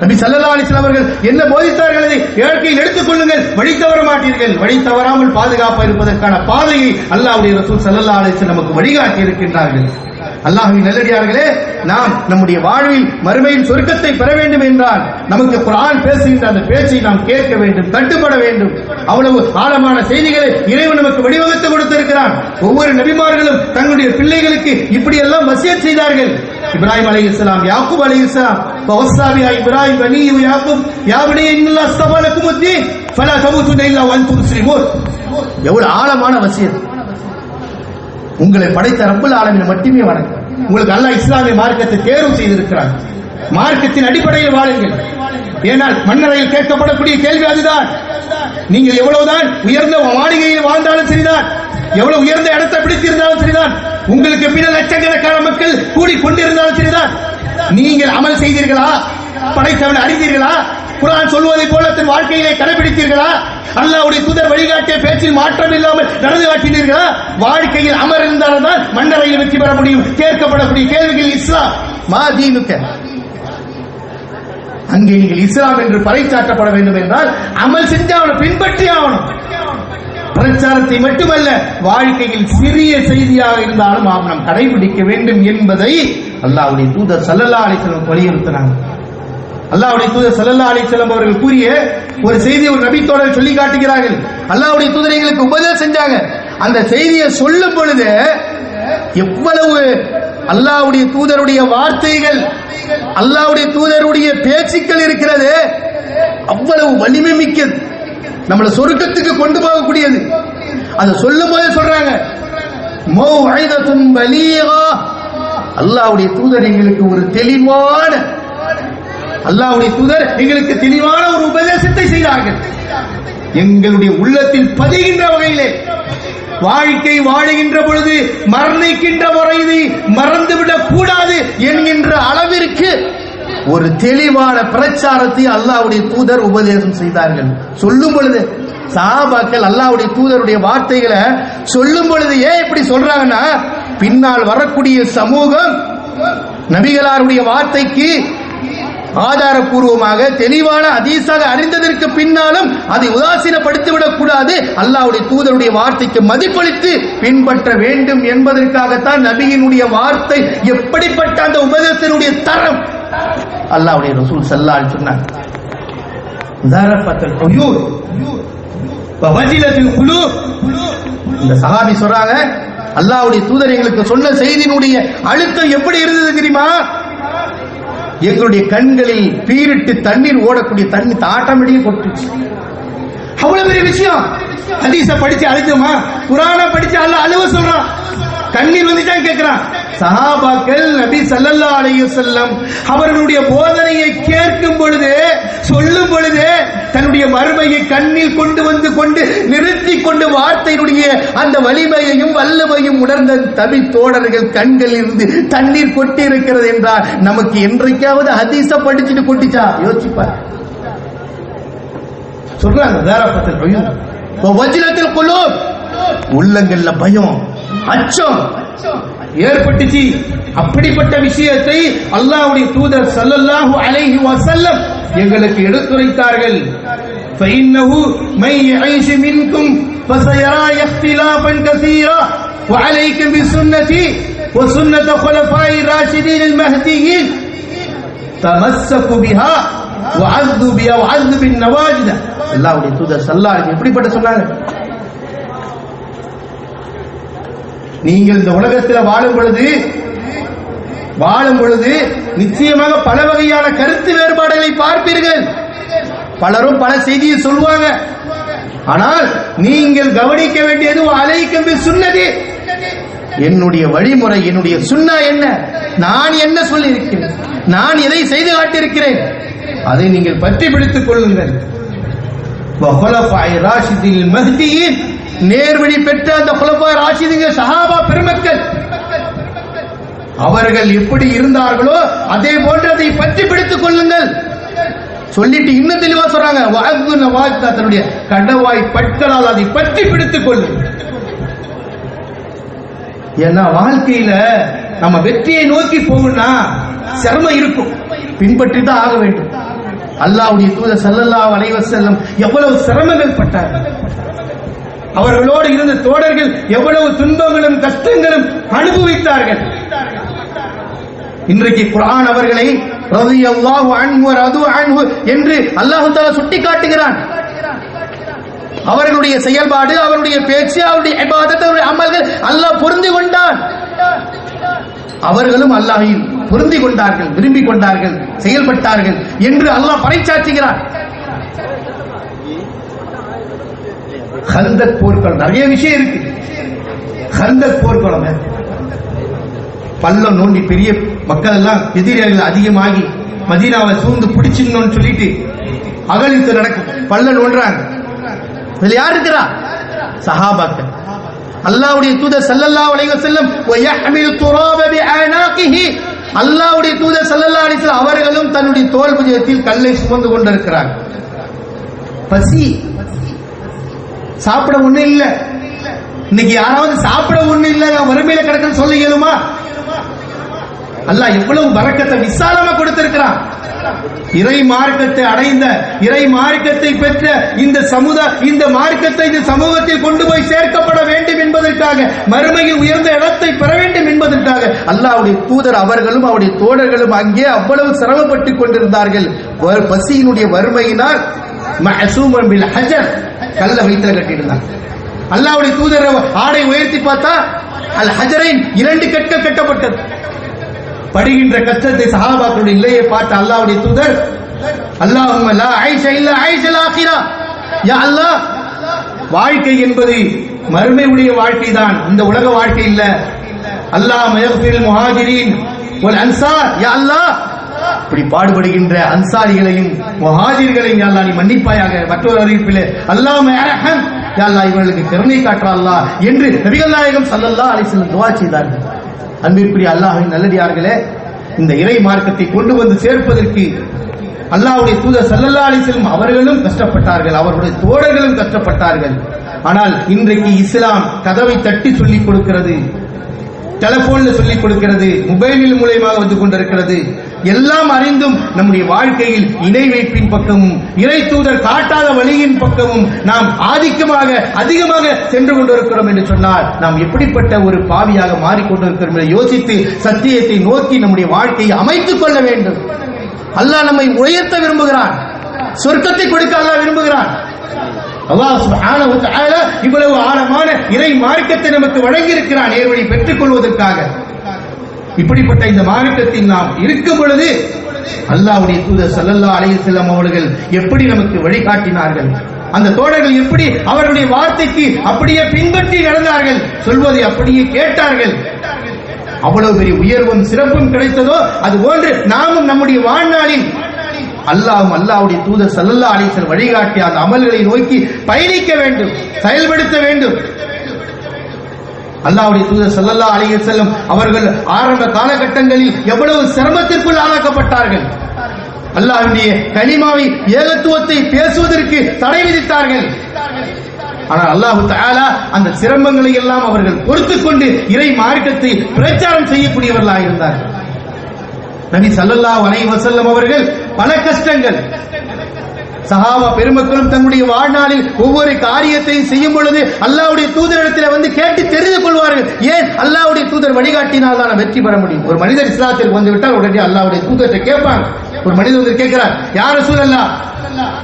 நபி ஸல்லல்லாஹு அலைஹி வஸல்லம் அவர்கள் என்ன போதித்தார்கள் அதை வாழ்க்கையில் எடுத்துக் கொள்ளுங்கள், வழி தவற மாட்டீர்கள். வழி தவறாமல் பாதுகாப்பாக இருப்பதற்கான பாதையை அல்லாஹ்வுடைய ரசூல் ஸல்லல்லாஹு அலைஹி வஸல்லம் நமக்கு வழிகாட்டி இருக்கின்றார்கள். அல்லாஹ்வின் நல்லடியார்களே, நாம் நம்முடைய வாழ்வில் மறுமையில் சொர்க்கத்தை பெற வேண்டும் என்றால் நமக்கு குர்ஆன் பேசுகின்ற அந்த பேச்சை நாம் கேட்க வேண்டும், கட்டுப்பட வேண்டும். அவ்வளவு ஆழமான செய்திகளை இறைவன் நமக்கு வடிவகுத்து கொடுத்திருக்கிறான். ஒவ்வொரு நபிமார்களும் தங்களுடைய பிள்ளைகளுக்கு இப்படி எல்லாம் வசியத் செய்தார்கள். இப்ராஹிம் அலைஹிஸ்ஸலாம், யாக்கூப் அலைஹிஸ்ஸலாம், வஸாபி இப்ராஹிம் பனி யாக்கூப் யா பனி இன்னல்லாஹ் அஸ்தஃபா லக்குமுத்தீன் ஃபலா தமூதுன்ன இல்லா வ அன்தும் முஸ்லிமூன். எவ்வளவு ஆழமான வசியத்! உங்களை படைத்த ரப்பல் ஆலமீனை மட்டுமே வணங்க. உங்களுக்கு அல்லாஹ் இஸ்லாமிய மார்க்கத்தை தேர்வு செய்திருக்கிறார். மார்க்கத்தின் அடிப்படையில் வாழுங்கள். ஏனால் மன்னரையில் கேட்கப்படக்கூடிய கேள்வி அதுதான். நீங்கள் எவ்வளவுதான் உயர்ந்த மாளிகையில் வாழ்ந்தாலும் சரிதான், எவ்வளவு உயர்ந்த இடத்தை பிடித்திருந்தாலும் சரிதான், உங்களுக்கு பின்னால் லட்சக்கணக்கான மக்கள் கூடி கொண்டிருந்தாலும் சரிதான், நீங்கள் அமல் செய்தீர்களா? படைத்தவனை அறிந்தீர்களா? குர்ஆன் சொல்வதை போல தன் வாழ்க்கையிலே கடைபிடித்தீர்களா? அல்லாஹ்வுடைய தூதர் வழிகாட்டிய பேச்சில் மாற்றம் இல்லாமல் நடந்து காட்டினீர்களா? வாழ்க்கையில் அமர் இருந்தால்தான் மன்னரையில் வெற்றி பெற முடியும். கேட்கப்படக்கூடிய கேள்விகள் இஸ்லாம் மா தீனுக்க. அங்கே நீங்கள் இஸ்லாம் என்று பறைசாற்றப்பட வேண்டும் என்றால் அமல் செஞ்சு அவனை பின்பற்றி ஆகணும். பிரச்சாரத்தை மட்டுமல்ல, வாழ்க்கையில் சிறிய செய்தியாக இருந்தாலும் நாம் கடைபிடிக்க வேண்டும் என்பதை அல்லாஹ்வுடைய தூதர் ஸல்லல்லாஹு அலைஹி வஸல்லம் வலியுறுத்தினாங்க. அல்லாஹ்வுடைய தூதர் ஸல்லல்லாஹு அலைஹி வஸல்லம் அவர்கள் கூறிய ஒரு செய்தியை ஒரு நபி தோழர் சொல்லி காட்டுகிறார்கள். அல்லாஹ்வுடைய தூதர் எங்களுக்கு உபதேசம் செஞ்சாங்க. அந்த செய்தியை சொல்லும் பொழுது எவ்வளவு அல்லாஹ்வுடைய தூதருடைய வார்த்தைகள், அல்லாஹ்வுடைய தூதருடைய பேச்சுக்கள் இருக்கிறது, அவ்வளவு வலிமை மிக்கது, நம்மளை சொர்க்கத்துக்கு கொண்டு போகக்கூடியது. அதை சொல்லும் போது சொல்றாங்க, மௌஇதத்துன் பலீகா. அல்லாஹ்வுடைய தூதர் எங்களுக்கு ஒரு தெளிவான, அல்லாஹ்வுடைய தூதர் எங்களுக்கு தெளிவான ஒரு உபதேசத்தை செய்தார்கள். எங்களுடைய உள்ளத்தில் பதிகின்ற வகையிலே, வாழ்க்கை வாழுகின்ற பொழுது மரணிக்கின்ற முறையை மறந்துவிடக் கூடாது என்கின்ற அளவிற்கு ஒரு தெளிவான பிரச்சாரத்தை அல்லாஹ்வுடைய தூதர் உபதேசம் செய்தார்கள். சொல்லும் பொழுது சஹாபாக்கள் அல்லாஹ்வுடைய தூதருடைய வார்த்தைகளை சொல்லும் பொழுது ஏன் இப்படி சொல்றாங்கன்னா, பின்னால் வரக்கூடிய சமூகம் நபிகளாருடைய வார்த்தைக்கு ஆதாரபூர்வமாக தெளிவான ஹதீஸாக அறிந்ததற்கு பின்னாலும் அதை உதாசீனப்படுத்திவிடக் கூடாது, அல்லாஹ்வுடைய தூதருடைய வார்த்தைக்கு மதிப்பளித்து பின்பற்ற வேண்டும் என்பதற்காகத்தான் நபியினுடைய வார்த்தை எப்படிப்பட்ட அந்த உபதேசத்தினுடைய தரம் அல்லாஹ்வுடைய ரசூல் ஸல்லல்லாஹு அலைஹி வஸல்லம் தரஃபத்துல் உயூர் வ வஜிலத்துல் குலூப். இந்த சஹாபி சொல்றாங்க, அல்லாஹ்வுடைய தூதர் எங்களுக்கு சொன்ன செய்தியினுடைய அழுத்தம் எப்படி இருந்தது தெரியுமா? எங்களுடைய கண்களில் பீரிட்டு தண்ணீர் ஓடக்கூடிய தண்ணி ஆட்டோமேட்டிக்கா கொட்டுச்சு. அவ்வளவு பெரிய விஷயம். ஹதீஸ படிச்சு அழுதுமா, குர்ஆனை படிச்சு அல்லாஹ் அழுவ சொல்றான். கண்ணீர் வந்துட்டான் கேட்கிறான். சஹாபாக்கள் நபி ஸல்லல்லாஹு அலைஹி வஸல்லம் அவர்களுடைய போதனையை கேட்கும் பொழுது, சொல்லும் பொழுது தன்னுடைய மறுமையை கண்ணில் கொண்டு வந்து கொண்டு நிறுத்தி கொண்டு வார்த்தையினுடைய அந்த வலிமையையும் வல்லமையும் உணர்ந்த தபி தோழர்கள் கண்களில் இருந்து தண்ணீர் கொட்டி இருக்கிறது என்றால் நமக்கு என்றைக்காவது ஹதீஸ படிச்சுட்டு கொட்டிச்சா? யோசிப்பார். சொல்றாங்க தாராபத்தில் வஜ்லத்தில் குலூப், உள்ளங்கள்ல பயம் அச்சம் ஏற்பட்டுச்சு. அப்படிப்பட்ட விஷயத்தை அல்லாஹ்வுடைய தூதர் ஸல்லல்லாஹு அலைஹி வஸல்லம் எங்களுக்கு எடுத்துரைத்தார்கள். فإنه من يعيش منكم فسيرى اختلافا كثيرا وعليكم بسنتي وسنة خلفاء الراشدين المهديين تمسكوا بها وعضوا بها وعضوا بالنواجذ. அல்லாஹ்வுடைய தூதர் ஸல்லல்லாஹு அலைஹி எப்படிப்பட்ட சொன்னாங்க? நீங்கள் இந்த உலகத்தில் வாழும் பொழுது நிச்சயமாக பல வகையான கருத்து வேறுபாடுகளை பார்ப்பீர்கள். பலரும் பல செய்தியை சொல்லுவாங்க. ஆனால் நீங்கள் கவனிக்க வேண்டியது அலைக்கும் சுன்னதி, என்னுடைய வழிமுறை, என்னுடைய சுன்னா என்ன, நான் என்ன சொல்லி இருக்கிறேன், நான் எதை செய்து காட்டியிருக்கிறேன், அதை நீங்கள் பற்றி பிடித்துக் கொள்ளுங்கள். நேர்வழி பெற்ற அந்த குலஃபா ராஷிதீன்கள் சஹாபா பெருமக்கள் அவர்கள் எப்படி இருந்தார்களோ அதே போன்று அதை பற்றி பிடித்துக் கொள்ளுங்கள். சொல்லிட்டு இன்னும் தெளிவா சொல்றாங்க, தன்னுடைய கடவாய் பற்களால் அதை பற்றி பிடித்துக் கொள்ளுங்கள். ஏன்னா வாழ்க்கையில நம்ம வெற்றியை நோக்கி போகணும்னா சிரமம் இருக்கும், பின்பற்றி தான் ஆக வேண்டும். அல்லாஹ்வுடைய தூதர் ஸல்லல்லாஹு அலைஹி வஸல்லம் எவ்வளவு சிரமங்கள் பட்டார்கள், அவர்களோடு இருந்த தோழர்கள் எவ்வளவு துன்பங்களும் கஷ்டங்களும் அனுபவித்தார்கள். இன்றைக்கு குர்ஆன் அவர்களை ரலியல்லாஹு அன்ஹு வ ரது அன்ஹு என்று அல்லாஹ் தஆலா சுட்டி காட்டுகிறான். அவர்களுடைய செயல்பாடு, அவருடைய பேச்சு, அவருடைய இபாதத், அவருடைய அமல்கள் அல்லாஹ் பொருந்தி கொண்டான். அவர்களும் அல்லாஹ்வை பொருந்தி கொண்டார்கள், விரும்பி கொண்டார்கள், செயல்பட்டார்கள் என்று அல்லாஹ் பறைசாற்றுகிறான். கந்தக் போர்க்களம் நிறைய விஷயம் இருக்கு. கந்தக் போர்க்களம் பள்ளம் நோண்டி பெரிய மக்கள் எல்லாம் எதிரிகள் அதிகமாகி மதீனாவை சூழ்ந்து பிடிச்சிடணும்னு சொல்லிட்டு அகழித்து நடக்கும், பள்ளம் நோன்றாங்க. இதுல யார் இருக்கிறா? சஹாபாக்கள். அல்லாஹ்வுடைய தூதர் ஸல்லல்லாஹு அலைஹி வஸல்லம் வயஹ்மில் துராப பிஅனாகிஹி, அல்லாஹ்வுடைய தூதர் ஸல்லல்லாஹு அலைஹி வஸல்லம் அவர்களும் தன்னுடைய தோள் புஜத்தில் கல்லை சுமந்து கொண்டிருக்கிறார். பசி, சாப்பிட ஒண்ணு இல்ல. இன்னைக்கு யாராவது சாப்பிட ஒண்ணு இல்ல, நான் வறுமையில கிடக்குன்னு சொல்ல இயலுமா? அல்லாஹ் எவ்வளவு பரக்கத்தை விசாலமா கொடுத்திருக்கிறான். இறை மார்க்கத்தை அடைந்த, இறை மார்க்கத்தை பெற்ற இந்த இந்த மார்க்கத்தை இந்த சமூகத்தில் கொண்டு போய் சேர்க்கப்பட வேண்டும் என்பதற்காக, மறுமையில் உயர்ந்த இடத்தை பெற வேண்டும் என்பதற்காக அல்லாஹ்வுடைய தூதர் அவர்களும் அவருடைய தோழர்களும் அங்கே அவ்வளவு சிரமப்பட்டுக் கொண்டிருந்தார்கள். பசியினுடைய வறுமையினால் மஅசூமன் பில் ஹஜர், கல்ல வைத்துல கட்டியிருந்தாங்க. அல்லாஹ்வுடைய தூதர் ஆடை உயர்த்தி பார்த்தா அல் ஹஜரைன், 2 கற்கள் கட்டப்பட்டது. படுகின்ற கஷ்டத்தை சஹாபாக்களுடைய நிலையை பார்த்த அல்லாஹ்வுடைய தூதர், அல்லாஹும்ம லா ஐஷ இல்லா ஐஷல் ஆகிரா, யா அல்லாஹ், வாழ்க்கை என்பது மறுமையுடைய வாழ்க்கை தான், இந்த உலக வாழ்க்கை இல்ல. அல்லாஹ் மயஃபில் முஹாஜிரின் வல் அன்சார், யா அல்லாஹ், இப்படி பாடுபடுகின்ற அன்சாரிகளையும் முஹாஜிர்களையும் யா அல்லாஹ் நீ மன்னிப்பாயாக. மற்றொரு அறிவிப்பிலே அல்லாஹும்ம யர்ஹம், யா அல்லாஹ் இவர்களுக்கு கருணை காட்டுறா அல்லாஹ் என்று நபிகள் நாயகம் ஸல்லல்லாஹு அலைஹி வஸல்லம் துஆ செய்தார்கள். அன்பிற்குரிய அல்லாஹ்வின் நல்லடியார்களே, இந்த இறை மார்க்கத்தை கொண்டு வந்து சேர்ப்பதற்கு அல்லாஹ்வுடைய தூதர் ஸல்லல்லாஹு அலைஹி வஸல்லம் அவர்களும் கஷ்டப்பட்டார்கள், அவர்களுடைய தோழர்களும் கஷ்டப்பட்டார்கள். ஆனால் இன்றைக்கு இஸ்லாம் கதவை தட்டி சொல்லிக் கொடுக்கிறது, டெலிபோன்ல சொல்லிக் கொடுக்கிறது, மொபைலில் மூலமாக வந்து கொண்டிருக்கிறது. எல்லாம் அறிந்தும் நம்முடைய வாழ்க்கையில் இணை வைப்பின் பக்கமும் இறை தூதர் காட்டாத வழியின் பக்கமும் நாம் அதிகமாக சென்று கொண்டிருக்கிறோம் என்று சொன்னால் நாம் எப்படிப்பட்ட ஒரு பாவியாக மாறிக்கொண்டிருக்கிறோம் என்று யோசித்து சத்தியத்தை நோக்கி நம்முடைய வாழ்க்கையை அமைத்துக் கொள்ள வேண்டும். அல்லாஹ் நம்மை உயர்த்த விரும்புகிறான், சொர்க்கத்தை கொடுக்க அல்லாஹ் விரும்புகிறான். அல்லாஹ் சுப்ஹானஹு வ தஆலா இவ்வளவு ஆழமான இறை மார்க்கத்தை நமக்கு வழங்கி இருக்கிறான் நேர்வழி பெற்றுக் கொள்வதற்காக. இப்படிப்பட்ட இந்த மார்க்கத்தில் நாம் இருக்கும் பொழுது அல்லாஹ்வுடைய தூதர் ஸல்லல்லாஹு அலைஹி வஸல்லம் அவர்கள் எப்படி நமக்கு வழிகாட்டினார்கள், அந்த தோழர்கள் எப்படி அவருடைய வார்த்தைக்கு அப்படியே பின்பற்றி நடந்தார்கள், சொல்வதை அப்படியே கேட்டார்கள். அவ்வளவு பெரிய உயர்வும் சிறப்பும் கிடைத்ததோ அது போன்று நாமும் நம்முடைய வாழ்நாளில் அல்லாஹ்வுடைய தூதர் ஸல்லல்லாஹு அலைஹி வஸல்லம் வழிகாட்டிய அந்த அமல்களை நோக்கி பயணிக்க வேண்டும், செயல்படுத்த வேண்டும். அல்லாஹ்வுடைய தூதர் ஸல்லல்லாஹு அலைஹி வஸல்லம் அவர்கள் ஆரம்ப காலகட்டங்களில் எவ்வளவு சிரமத்திற்குள் ஆளாக்கப்பட்டார்கள். அல்லாஹ்வுடைய கலிமாவை, ஏகத்துவத்தை பேசுவதற்கு தடை விதித்தார்கள். ஆனால் அல்லாஹ் தஆலா அந்த சிரமங்களை எல்லாம் அவர்கள் பொறுத்துக் கொண்டு இறை மார்க்கத்தை பிரச்சாரம் செய்யக்கூடியவர்களாக இருந்தார்கள். நபி ஸல்லல்லாஹு அலைஹி வஸல்லம் அவர்கள் பல கஷ்டங்கள், சஹாபா பெருமக்களும் தங்களுடைய வாழ்நாளில் ஒவ்வொரு காரியத்தையும் செய்யும் பொழுது அல்லாஹ்வுடைய தூதரிடத்தில் வந்து கேட்டு தெரிந்து கொள்வார்கள். ஏன்? அல்லாஹ்வுடைய தூதர் வழிகாட்டினால் தான் வெற்றி பெற முடியும். ஒரு மனிதர் இஸ்லாத்திற்கு வந்து விட்டால் உடனே அல்லாஹ்வுடைய தூதரை கேட்பாங்க. ஒரு மனிதர் வந்து கேட்கிறார், யா ரசூலல்லாஹ்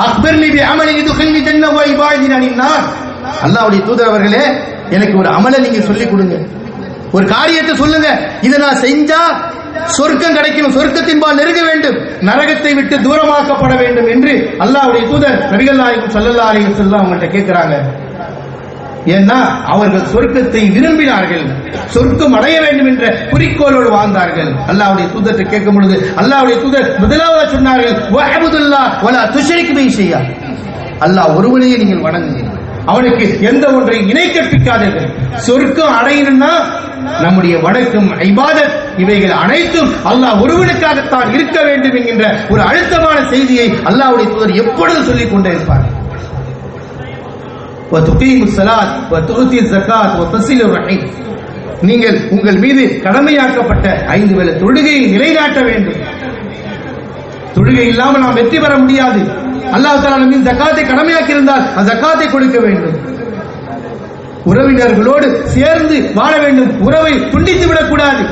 அக்பிர்னி பி அமலின் யுதுகில்னி ஜன்னஹு வ இபாதினி அனின் நார். அல்லாஹ்வுடைய தூதர் அவர்களே, எனக்கு ஒரு அமலை நீங்க சொல்லிக் கொடுங்க, ஒரு காரியத்தை சொல்லுங்க, இதை நான் செஞ்சா சொர்க்கம் கிடைக்கும், சொர்க்கத்தின்பால் நெருங்க வேண்டும், நரகத்தை விட்டு தூரமாக்கப்பட வேண்டும் என்று அல்லாஹ்வுடைய தூதர் நபிகள் நாயகம் ஸல்லல்லாஹு அலைஹி வஸல்லம் அவங்கள்ட்ட கேட்கிறாங்க. ஏன்னா அவர்கள் சொர்க்கத்தை விரும்பினார்கள், சொர்க்கம் அடைய வேண்டும் என்ற குறிக்கோளோடு வாழ்ந்தார்கள். அல்லாஹ்வுடைய தூதரை கேட்கும் பொழுது அல்லாஹ்வுடைய தூதர் முதலாவது சொன்னார்கள், வஅபுதுல்லாஹ் வலா துஷ்ரிக் பிஹி ஷையா. அல்லாஹ் ஒருவனையே நீங்கள் வணங்குங்கள், அவனுக்கு எந்த ஒன்றை இணை கற்பிக்காதீர்கள். சொர்க்கம் அடையணும்னா நம்முடைய வணக்கம், இபாதத், இவைகள் அனைத்தும் அல்லாஹ் ஒருவனுக்காகத்தான் இருக்க வேண்டும் என்கின்ற ஒரு அழுத்தமான செய்தியை அல்லாஹ்வுடைய தூதர் எப்பொழுதும் சொல்லிக் கொண்டே இருப்பார். நீங்கள் உங்கள் மீது கடமையாக்கப்பட்ட 5 வேளை தொழுகையை நிலைநாட்ட வேண்டும். தொழுகை இல்லாமல் நாம் வெற்றி பெற முடியாது. அல்லாஹ் தஆலா நம்மீது ஜகாத்தை கடமையாக்கி இருந்தால் அந்த ஜகாத்தை கொடுக்க வேண்டும். உறவினர்களோடு சேர்ந்து வாழ வேண்டும், உறவை துண்டித்து விடக்கூடாது.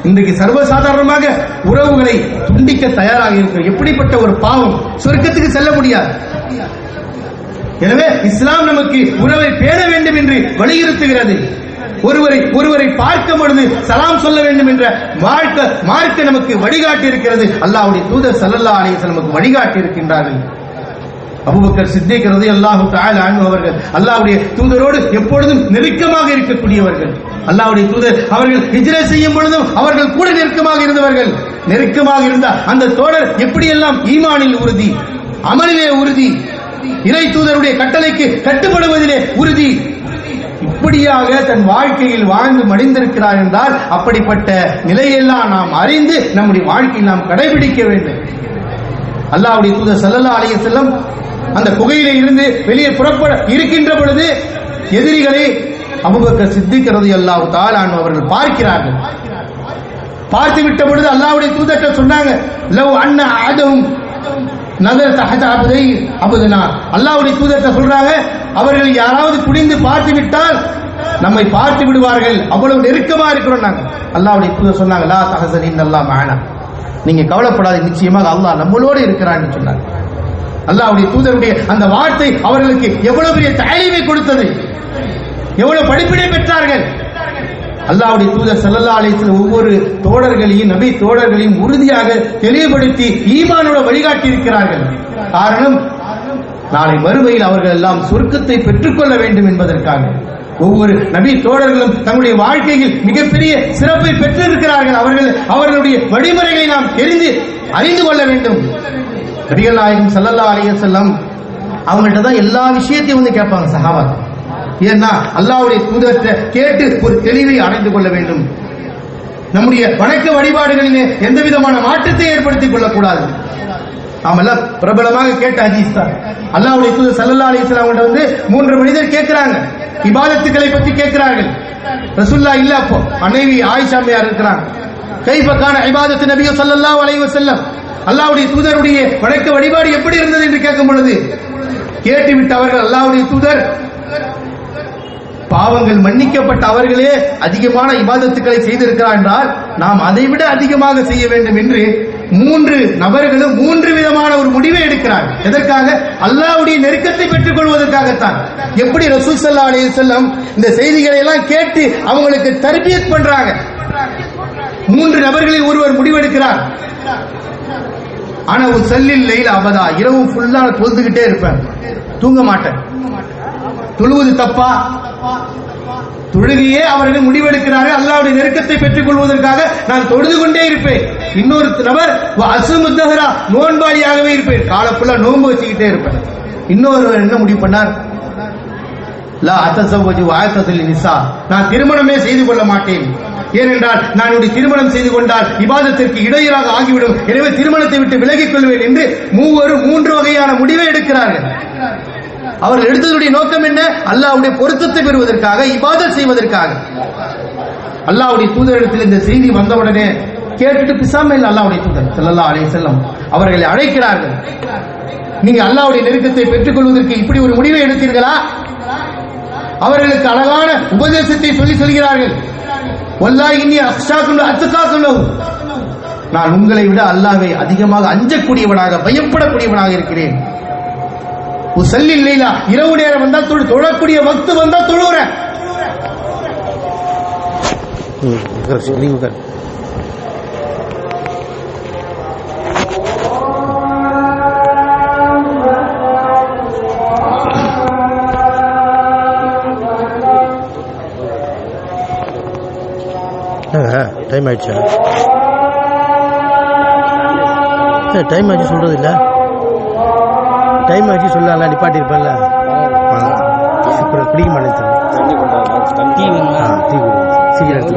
இன்றைக்கு சர்வசாதாரணமாக உறவுகளை துண்டிக்க தயாராக இருக்கிற எப்படிப்பட்ட ஒரு பாவம், சொர்க்கத்துக்கு செல்ல முடியாது. எனவே இஸ்லாம் நமக்கு உறவை பேண வேண்டும் என்று வலியுறுத்துகிறது. ஒருவரை பார்க்கும் பொழுது சலாம் சொல்ல வேண்டும் என்ற மார்க்க நமக்கு வழிகாட்டி இருக்கிறது. அல்லாஹ்வுடைய தூதர் ஸல்லல்லாஹு அலைஹி வஸல்லம் நமக்கு வழிகாட்டி இருக்கின்றார்கள். அபூபக்கர் சித்திக் ரலியல்லாஹு தஆலா அன்ஹு அவர்கள் அல்லாஹ்வுடைய தூதரோடு எப்பொழுதும் நெருக்கமாக இருக்கக்கூடியவர்கள். அல்லாஹ்வுடைய தூதர் அவர்கள் ஹிஜ்ரத் செய்யும் பொழுதும் அவர்கள் கூட நெருக்கமாக இருந்தவர்கள். நெருக்கமாக இருந்த அந்த தோழர் எப்படியெல்லாம் ஈமானில் உறுதி, அமலிலே உறுதி, இறை தூதருடைய கட்டளைக்கு கட்டுப்படுவதிலே உறுதி, இப்படியாக தன் வாழ்க்கையில் வாழ்ந்து மடிந்திருக்கிறார் என்றால் அப்படிப்பட்ட நிலையெல்லாம் நாம் அறிந்து நம்முடைய வாழ்க்கையில் நாம் கடைபிடிக்க வேண்டும். அல்லாஹ்வுடைய தூதர் ஸல்லல்லாஹு அலைஹி வஸல்லம் அந்த குகையிலே இருந்து வெளியே புறப்பட இருக்கின்ற பொழுது எதிரிகளை அபூபக்கர் சித்திக் ரலியல்லாஹு தஆலா அன்ஹு அவர்கள் பார்க்கிறார்கள். பார்த்து விட்ட பொழுது அல்லாஹ்வுடைய தூதர் சொன்னாங்க, லவ் அன்ன அஹதுஹும் நதர் தஹத அபதை அபதுனா. அல்லாஹ்வுடைய தூதர் சொல்றாங்க, அவர்கள் யாராவது குனிந்து பார்த்து விட்டால் நம்மை பார்த்து விடுவார்கள், அவ்வளவு நெருக்கமா இருக்கிறோம் நாங்க. அல்லாஹ்வுடைய தூதர் சொன்னாங்க, லா தஹஸன் இன்னல்லாஹ் மஅனா, நீங்க கவலைப்படாத, நிச்சயமாக அல்லாஹ் நம்மளோடு இருக்கிறான்னு சொன்னாங்க. அல்லாஹ்வுடைய தூதருடைய அந்த வார்த்தை அவர்களுக்கு எவ்வளவு பெரிய தஅலீமை கொடுத்தது, எவ்வளவு படிப்பினை பெற்றார்கள். அல்லாஹ்வுடைய தூதர் ஸல்லல்லாஹு அலைஹி வஸல்லம் ஒவ்வொரு தோழர்களையும், நபி தோழர்களையும் உறுதியாக தெளிவுபடுத்தி ஈமானோட வழிகாட்டி இருக்கிறார்கள். காரணம், நாளை மறுமையில் அவர்கள் எல்லாம் சொர்க்கத்தை பெற்றுக்கொள்ள வேண்டும் என்பதற்காக. ஒவ்வொரு நபி தோழர்களும் தங்களுடைய வாழ்க்கையில் மிகப்பெரிய சிறப்பை பெற்றிருக்கிறார்கள். அவர்களுடைய வழிமுறைகளை நாம் அறிந்து கொள்ள வேண்டும். நபிகள் நாயகம் ஸல்லல்லாஹு அலைஹி வஸல்லம் அவங்கள்ட்ட தான் எல்லா விஷயத்தையும் வந்து கேட்பாங்க சஹாபாக்கள். ஏன்னா அல்லாஹ்வுடைய தூதர்கிட்ட கேட்டு ஒரு தெளிவை அடைந்து கொள்ள வேண்டும். நம்முடைய வணக்க வழிபாடுகளிலே எந்த விதமான மாற்றத்தை ஏற்படுத்திக் கொள்ளக்கூடாது. நாம எல்லாம் பிரபலமாக கேட்ட ஹதீஸ் தான். அல்லாஹ்வுடைய தூதர் ஸல்லல்லாஹு அலைஹி வஸல்லம் அவங்கள்ட்ட வந்து 3 மனிதர் கேட்கிறாங்க, இபாதத்துக்களை பற்றி கேட்கிறார்கள். ரசூலுல்லாஹ் இல்ல, அப்போ மனைவி ஆயிஷா அம்மையார் இருக்கிறாங்க. கைஃப கான இபாதத்து நபி ஸல்லல்லாஹு அலைஹி வஸல்லம், அல்லாஹ்வுடைய தூதருடைய வணக்க வழிபாடு எப்படி இருந்தது என்று கேட்கும் பொழுது கேட்டுவிட்டு அவர்கள், அல்லாஹ்வுடைய தூதர் பாவங்கள் மன்னிக்கப்பட்ட அவர்களே அதிகமான இபாதத்துக்களை செய்திருக்கிறார் என்றால் நாம் அதைவிட அதிகமாக செய்ய வேண்டும் என்று 3 நபர்களும் 3 விதமான ஒரு முடிவை எடுக்கிறார்கள். எதற்காக? அல்லாஹ்வுடைய நெருக்கத்தை பெற்றுக் கொள்வதற்காகத்தான். எப்படி ரசூல் ஸல்லல்லாஹு அலைஹி வஸல்லம் இந்த செய்திகளை எல்லாம் கேட்டு அவங்களுக்கு தர்பியத் பண்றாங்க. 3 நபர்களில் ஒருவர் முடிவெடுக்கிறார், ஆனா உசல்லில் லைல அபதா, இரவு ஃபுல்லா தொழுதுகிட்டே இருப்பேன், தூங்க மாட்டேன். தொழுவது தப்பா? தொழுகையே அவர்கள் முடிவெடுக்கிறார்கள் அல்லாஹ்வுடைய நெருக்கத்தை பெற்றுக் கொள்வதற்காக நான் தொழுது கொண்டே இருப்பேன். இன்னொரு நபர் அசுமுத்தஹரா, நோன்பாளியாகவே இருப்பேன், காலப்புள்ள நோன்பு வச்சுக்கிட்டே இருப்பேன். இன்னொருவர் என்ன முடிவு பண்ணார்? லா அத்தஸவ்வஜு வ அத்தஸில் நிசா, நான் திருமணமே செய்து கொள்ள மாட்டேன், ஏனென்றால் நான் ஒரு திருமணம் செய்து கொண்டால் இபாதத்திற்கு இடையூறாக ஆகிவிடும், எனவே திருமணத்தை விட்டு விலகிக் கொள்வேன் என்று மூவரும் 3 வகையான முடிவை எடுக்கிறார்கள். அவர்கள் எடுத்ததுடைய நோக்கம் என்ன? அல்லாஹ்வுடைய பொருத்தத்தை பெறுவதற்காக, இபாதத் செய்வதற்காக. அல்லாஹ்வுடைய தூதரிடத்தில் இந்த செய்தி வந்தவுடனே கேட்டுட்டு பிசாம இல்லை, அல்லாஹ்வுடைய தூதர் ஸல்லல்லாஹு அலைஹி வஸல்லம் அவர்களை அழைக்கிறார்கள். நீங்க அல்லாஹ்வுடைய நெருக்கத்தை பெற்றுக் கொள்வதற்கு இப்படி ஒரு முடிவை எடுத்தீர்களா? அவர்களுக்கு அழகான உபதேசத்தை சொல்கிறார்கள். வல்லாஹி இன்னி அக்ஷாக்கும் அத்தகாக்கும் லஹு, நான் உங்களை விட அல்லாஹ்வை அதிகமாக அஞ்சக்கூடியவனாக, பயப்படக்கூடியவனாக இருக்கிறேன். உசல்லில் லைலா, இரவு நேரம் வந்தா தொழக்கூடிய வக்து வந்தா தொழுறேன். டைம் ஆயிடுச்சா? டைம் ஆச்சு சொல்றது இல்லை, டைம் ஆச்சு சொல்லலாம், நிப்பாட்டி இருப்பேன்ல, அப்புறம் குடிக்க மாட்டேன். சீக்கிரம்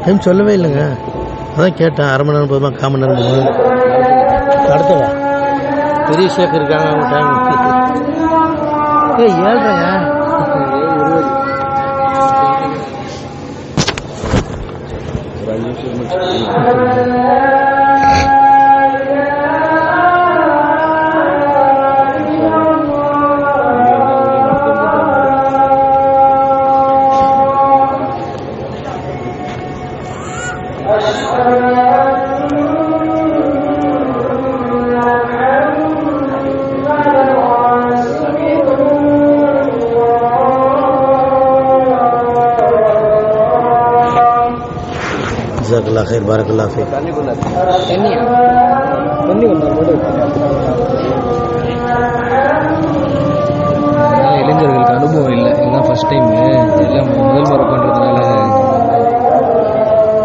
டைம் சொல்லவே இல்லைங்க, அதான் கேட்டேன். அரை மணி நேரம் போதுமா, 1/4 மணி நேரம் போதுமா? அடுத்தவா பெரிய ஷேக் இருக்காங்க, அவங்க டைம் 7:30ங்க. ஜஸாக்கல்லாஹ் கைர், பாரக்கல்லாஹ் ஃபீக். இளைஞர்களுக்கு அனுபவம் இல்லை, எல்லாம் ஃபர்ஸ்ட் டைம், எல்லாம் முதல் முறை பண்ணுறதுனால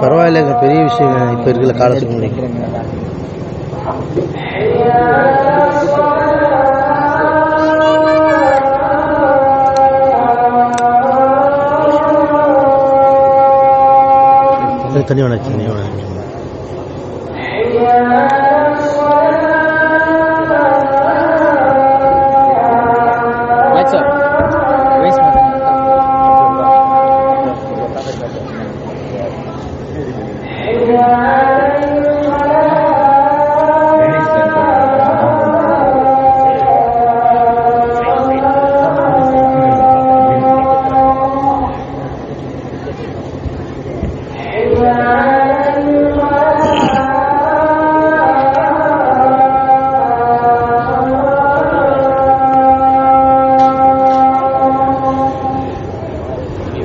பரவாயில்லைங்க, பெரிய விஷயங்க இப்போ இருக்கிற காலத்துக்கு நினைக்கிறேங்க. தண்ணி வேணாச்சு, தண்ணி வேணாச்சு.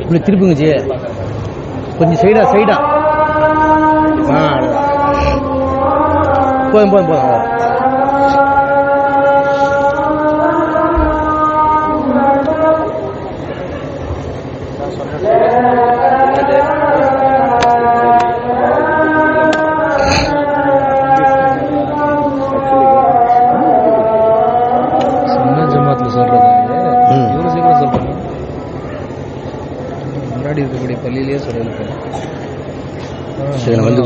இப்படி திருப்புங்க ஜி, கொஞ்சம் சைடா போதும் போதும் போதும். ஜமாத்தில் சொல்றது இவ்வளோ சீக்கிரம் சொல்றாங்க, முன்னாடி இருக்கக்கூடிய பள்ளியிலேயே சொல்லல. சரி, வந்து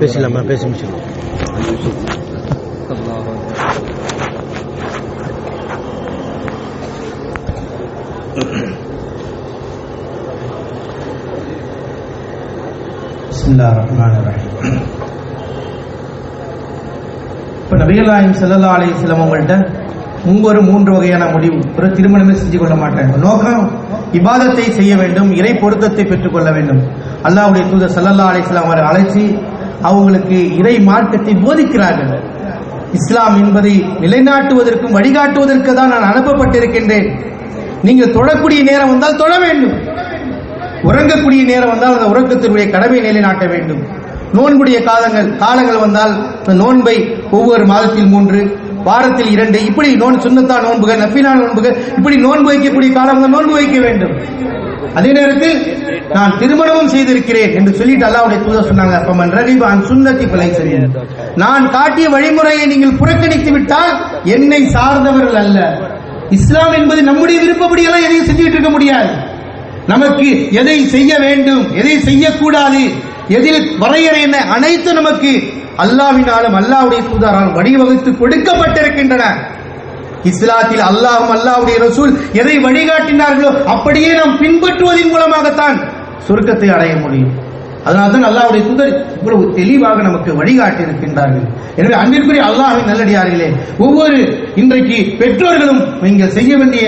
பேசலாமா? பேசி முடிச்சிடலாம். பிஸ்மில்லாஹிர் ரஹ்மானிர் ரஹீம். இப்போ நபிகள் நாயகம் ஸல்லல்லாஹு அலைஹி வஸல்லம் அவங்கள்ட்ட மூன்று 3 வகையான முடிவு. ஒரு திருமணமே செஞ்சு கொள்ள மாட்டேன், நோக்கம் இபாதத்தை செய்ய வேண்டும், இறை பொருத்தத்தை பெற்றுக்கொள்ள வேண்டும். அல்லாஹ்வுடைய தூதர் ஸல்லல்லாஹு அலைஹி வஸல்லம் அவரை அழைச்சி அவங்களுக்கு இறை மார்க்கத்தை போதிக்கிறார்கள். இஸ்லாம் என்பதை நிலைநாட்டுவதற்கும் வழிகாட்டுவதற்கு தான் நான் அனுப்பப்பட்டிருக்கின்றேன். நீங்கள் தொழக்கூடிய நேரம் வந்தால் தொழ வேண்டும், உறங்கக்கூடிய நேரம் வந்தால் அந்த உறக்கத்தினுடைய கடமை நிலைநாட்ட வேண்டும். நோன்புடைய காலங்கள் வந்தால் நோன்பை ஒவ்வொரு மாதத்தில் 3, வாரத்தில் 2, இப்படி சுன்னத்தா நோன்புகள், நஃபிலான நோன்புகள், இப்படி நோன்பு வைக்கக்கூடிய காலங்கள் நோன்பு வைக்க வேண்டும். அதே நேரத்தில் நான் திருமணமும் செய்திருக்கிறேன் என்று சொல்லிட்டு அல்லாஹ்வுடைய தூதர் சொன்னாங்க, அப்பமன் ரகிப அன் சுன்னதி ஃபலைஸ மின்னி, நான் காட்டிய வழிமுறையை நீங்கள் புறக்கணித்து விட்டால் என்னை சார்ந்தவர்கள் அல்ல. இஸ்லாம் என்பது நம்முடைய விருப்பப்படி எல்லாம் எதையும் செஞ்சுட்டு இருக்க முடியாது. நமக்கு எதை செய்ய வேண்டும், எதை செய்யக்கூடாது, எதில் வரையறை என்ன, அனைத்து நமக்கு அல்லாஹ்வினாலும் அல்லாஹ்வுடைய தூதராலும் வழிவகுத்து கொடுக்கப்பட்டிருக்கின்றன. இஸ்லாத்தில் அல்லாஹ்வும் அல்லாஹ்வுடைய ரசூல் எதை வழிகாட்டினார்களோ அப்படியே நாம் பின்பற்றுவதன் மூலமாகத்தான் சொர்க்கத்தை அடைய முடியும். அதனால்தான் அல்லாஹ்வுடைய தூதர் இவ்வளவு தெளிவாக நமக்கு வழிகாட்டி இருக்கின்றார்கள். எனவே அன்பிற்குரிய அல்லாஹ்வின் நல்லடியார்களே, இன்றைக்கு பெற்றோர்களும் நீங்கள் செய்ய வேண்டிய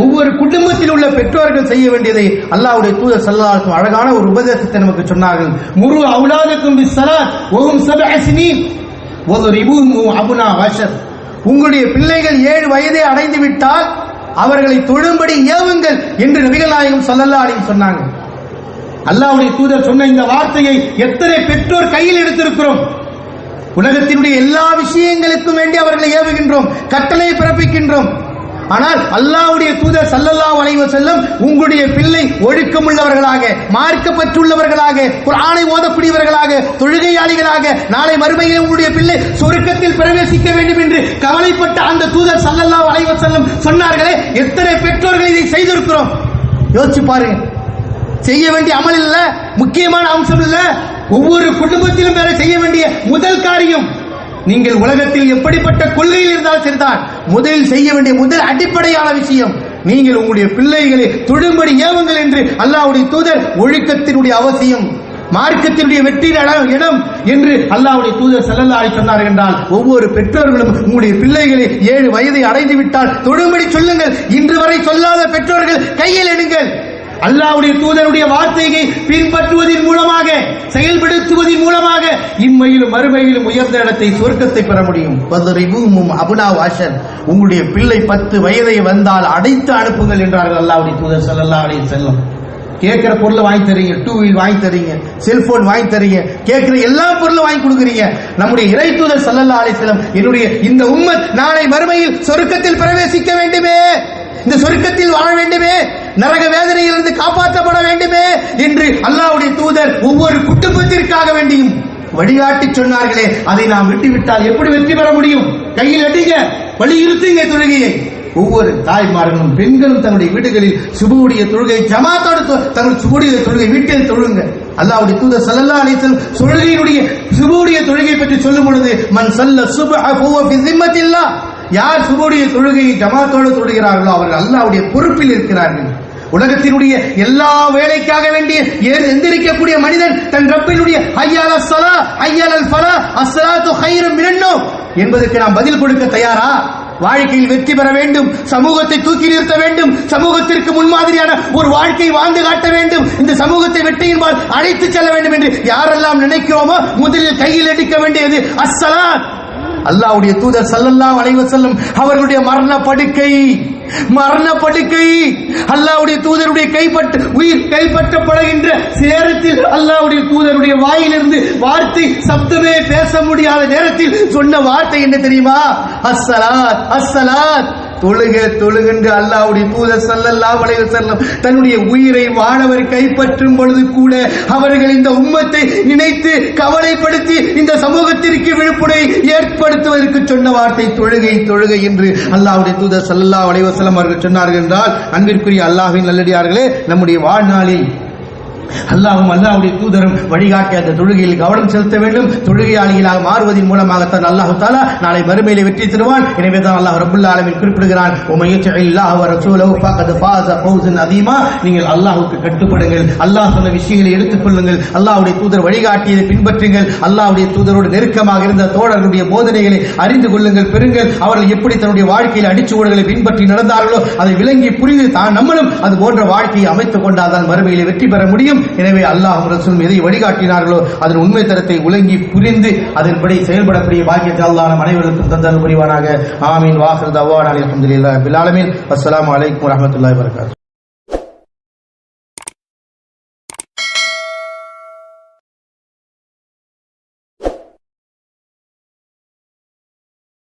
ஒவ்வொரு குடும்பத்தில் உள்ள பெற்றோர்கள் செய்ய வேண்டியதை அல்லாஹ்வுடைய தூதர் ஸல்லல்லாஹு அலைஹி வஸல்லம் அழகான ஒரு உபதேசத்தை நமக்கு சொன்னார்கள். முரு அவுலாதக்கும் பிஸ்ஸலாத் வஹும் 7 சினீன் வதுரிபூஹும் அப்னா 10. உங்களுடைய பிள்ளைகள் 7 வயதை அடைந்து விட்டால் அவர்களை தொழும்படி ஏவுங்கள் என்று நபிகள் நாயகம் ஸல்லல்லாஹு அலைஹி வஸல்லம் சொன்னாங்க. அல்லாஹ்வுடைய தூதர் சொன்ன இந்த வார்த்தையை எத்தனை பெற்றோர் கையில் எடுத்திருக்கிறோம்? உலகத்தினுடைய எல்லா விஷயங்களுக்கும் வேண்டி அவர்களை ஏவுகின்றோம், கட்டளையை பிறப்பிக்கின்றோம். ஆனால் அல்லாஹ்வுடைய தூதர் ஸல்லல்லாஹு அலைஹி வஸல்லம் உங்களுடைய பிள்ளை ஒழுக்கமுள்ளவர்களாக, மார்க்கப்பற்றுள்ளவர்களாக, குர்ஆனை ஓதக்கூடியவர்களாக, தொழுகையாளிகளாக, நாளை மறுமையில் உங்களுடைய பிள்ளை சொர்க்கத்தில் பிரவேசிக்க வேண்டும் என்று கவலைப்பட்ட அந்த தூதர் ஸல்லல்லாஹு அலைஹி வஸல்லம் சொன்னார்களே, எத்தனை பெற்றோர்கள் இதை செய்திருக்கிறோம்? யோசிச்சு பாருங்க. செய்ய வேண்டிய அமல் இல்ல, முக்கியமான அம்சம் இல்ல, ஒவ்வொரு குடும்பத்திலும் வேற செய்ய வேண்டிய முதல் காரியம். நீங்கள் உலகத்தில் எப்படிப்பட்ட கொள்கையில் இருந்தாலும் சரிதான், முதலில் செய்ய வேண்டிய முதல் அடிப்படையான விஷயம், நீங்கள் உங்களுடைய பிள்ளைகளை தொழும்படி ஏவுங்கள் என்று அல்லாஹ்வுடைய தூதர் ஒழுக்கத்தினுடைய அவசியம், மார்க்கத்தினுடைய வெற்றியின் இடம் என்று அல்லாஹ்வுடைய தூதர் ஸல்லல்லாஹு அலைஹி சொன்னார்கள் என்றால், ஒவ்வொரு பெற்றோர்களும் உங்களுடைய பிள்ளைகளை 7 வயதை அடைந்து விட்டால் தொழும்படி சொல்லுங்கள். இன்று வரை சொல்லாத பெற்றோர்கள் கையில் எடுங்கள். அல்லாஹ்வுடைய தூதருடைய வார்த்தையை பின்பற்றுவதன் மூலமாக, செயல்படுத்துவதன் மூலமாக இம்மையிலும் மறுமையிலும் உயர்ந்த இடத்தை, சொர்க்கத்தை பெற முடியும். அபுனா வாஷன், உங்களுடைய பிள்ளை 10 வயதை வந்தால் அடைத்து அனுப்புங்கள் என்றார்கள் அல்லாஹ்வுடைய தூதர் ஸல்லல்லாஹு அலைஹி வஸல்லம். கேட்கிற பொருளை வாங்கி தரீங்க, 2 வீல் வாங்கி தரீங்க, செல்போன் வாங்கி தரீங்க, கேட்கிற எல்லா பொருளும் வாங்கி கொடுக்குறீங்க. நம்முடைய இறை தூதர் ஸல்லல்லாஹு அலைஹி வஸல்லம், என்னுடைய இந்த உம்மத் நாளை மறுமையில் சொர்க்கத்தில் பிரவேசிக்க வேண்டுமே, இந்த சொர்க்கத்தில் வாழ வேண்டுமே, நரக வேதனையிலிருந்து காப்பாற்றப்பட வேண்டுமே என்று அல்லாஹ்வுடைய தூதர் ஒவ்வொரு குடும்பத்திற்காக வேண்டியும் வழிகாட்டி சொன்னார்களே, அதை நாம் விட்டுவிட்டால் எப்படி வெற்றி பெற முடியும்? கையில் அடிங்க, வலியுறுத்துங்க தொழுகையை. ஒவ்வொரு தாய்மார்களும் பெண்களும் தங்களுடைய வீடுகளில் சுபுடைய தொழுகை ஜமாத்தோடு தங்கள் சுபுடைய தொழுகை வீட்டில் தொழுங்க. அல்லாஹ்வுடைய தூதர் ஸல்லல்லாஹு அலைஹி வஸல்லம் தொழுகையினுடைய சுபுடைய தொழுகை பற்றி சொல்லும் பொழுது, மன் ஸல்ல சுப்ஹ ஃபஹுவ ஃபி ஸிம்மத்தில்லாஹ், யார் சுபுடைய தொழுகையை ஜமாத்தோடு தொழுகிறார்களோ அவர்கள் அல்லாஹ்வுடைய பொறுப்பில் இருக்கிறார்கள். உலகத்தினுடைய எல்லா வேலைக்காக வேண்டிய எந்திரிக்கக்கூடிய மனிதன் தன் ரப்பினுடைய ஹய்யல் ஸலா ஹய்யல் ஃபலா அஸ்ஸலாத்து கைரும் மினன் நௌம் என்பதற்கு நாம் பதில் கொடுக்க தயாரா? வாழ்க்கையில் வெற்றி பெற வேண்டும், சமூகத்தை தூக்கி நிறுத்த வேண்டும், சமூகத்திற்கு முன்மாதிரியான ஒரு வாழ்க்கை வாழ்ந்து காட்ட வேண்டும், இந்த சமூகத்தை வெற்றியின்பால் அழைத்து செல்ல வேண்டும் என்று யாரெல்லாம் நினைக்கிறோமோ முதலில் கையில் எடுக்க வேண்டியது அஸ்ஸலாத். அல்லாஹ்வுடைய தூதர் ஸல்லல்லாஹு அலைஹி வஸல்லம் அவர்களுடைய மரண படுக்கை அல்லாஹ்வுடைய தூதருடைய உயிர் கைப்பற்றப்படுகின்ற நேரத்தில் அல்லாஹ்வுடைய தூதருடைய வாயிலிருந்து வார்த்தை சப்தமே பேச முடியாத நேரத்தில் சொன்ன வார்த்தை என்ன தெரியுமா? அஸ்ஸலாத் அஸ்ஸலாத், தொழுகின்ற அல்லாஹ்வுடைய தூதர் ஸல்லல்லாஹு அலைஹி வஸல்லம் தன்னுடைய உயிரை வானவர் கைப்பற்றும் பொழுது கூட அவர்கள் இந்த உம்மத்தை நினைத்து கவலைப்படுத்தி இந்த சமூகத்திற்கு விழிப்புணர்வை ஏற்படுத்துவதற்கு சொன்ன வார்த்தை தொழுகை என்று அல்லாஹ்வுடைய தூதர் ஸல்லல்லாஹு அலைஹி வஸல்லம் அவர்கள் சொன்னார்கள் என்றால், அன்பிற்குரிய அல்லாஹ்வின் நல்லடியார்களே, நம்முடைய வாழ்நாளில் அல்லாஹ்வும் அல்லாஹ்வுடைய தூதரும் வழிகாட்டி அந்த தொழுகையில் கவனம் செலுத்த வேண்டும். தொழுகையாளிகளாக மாறுவதன் மூலமாகத்தான் அல்லாஹ் தஆலா நாளை மறுமையிலே வெற்றி தருவான். எனவே தான் அல்லாஹ் ரப்பல் ஆலமீன் குறிப்பிடுகிறான், உமையத்தில்லாஹ் வ ரசூலஹு ஃபகத் ஃபாஸ ஃபௌஸன் அதீமா, நீங்கள் அல்லாஹ்வுக்கு கட்டுப்படுங்கள், அல்லாஹ் சொன்ன விஷயங்களை எடுத்துக் கொள்ளுங்கள், அல்லாஹ்வுடைய தூதர் வழிகாட்டியதை பின்பற்றுங்கள், அல்லாஹ்வுடைய தூதரோடு நெருக்கமாக இருந்த தோழர்களுடைய போதனைகளை அறிந்து கொள்ளுங்கள், பெறுங்கள். அவர்கள் எப்படி தன்னுடைய வாழ்க்கையில் அடிச்சுவடுகளை பின்பற்றி நடந்தார்களோ அதை விளங்கி புரிந்து தான் நம்மளும் அது போன்ற வாழ்க்கையை அமைத்துக் கொண்டால்தான் மறுமையிலே வெற்றி பெற முடியும். எனவே அல்லாஹ் ரசூல் எதை வழிகாட்டினார்களோ அதன் உண்மை தரத்தை உலங்கி புரிந்து அதன்படி செயல்படக்கூடிய பாக்கியத்தை அல்லாஹ் நம் அனைவருக்கும் தந்தல் புரிவானாக. ஆமீன். வாஹிர் தஅவானா அல்ஹம்துலில்லாஹி ரப்பில் ஆலமீன். அஸ்ஸலாமு அலைக்கும் வரஹ்மத்துல்லாஹி வபரகாத்துஹு.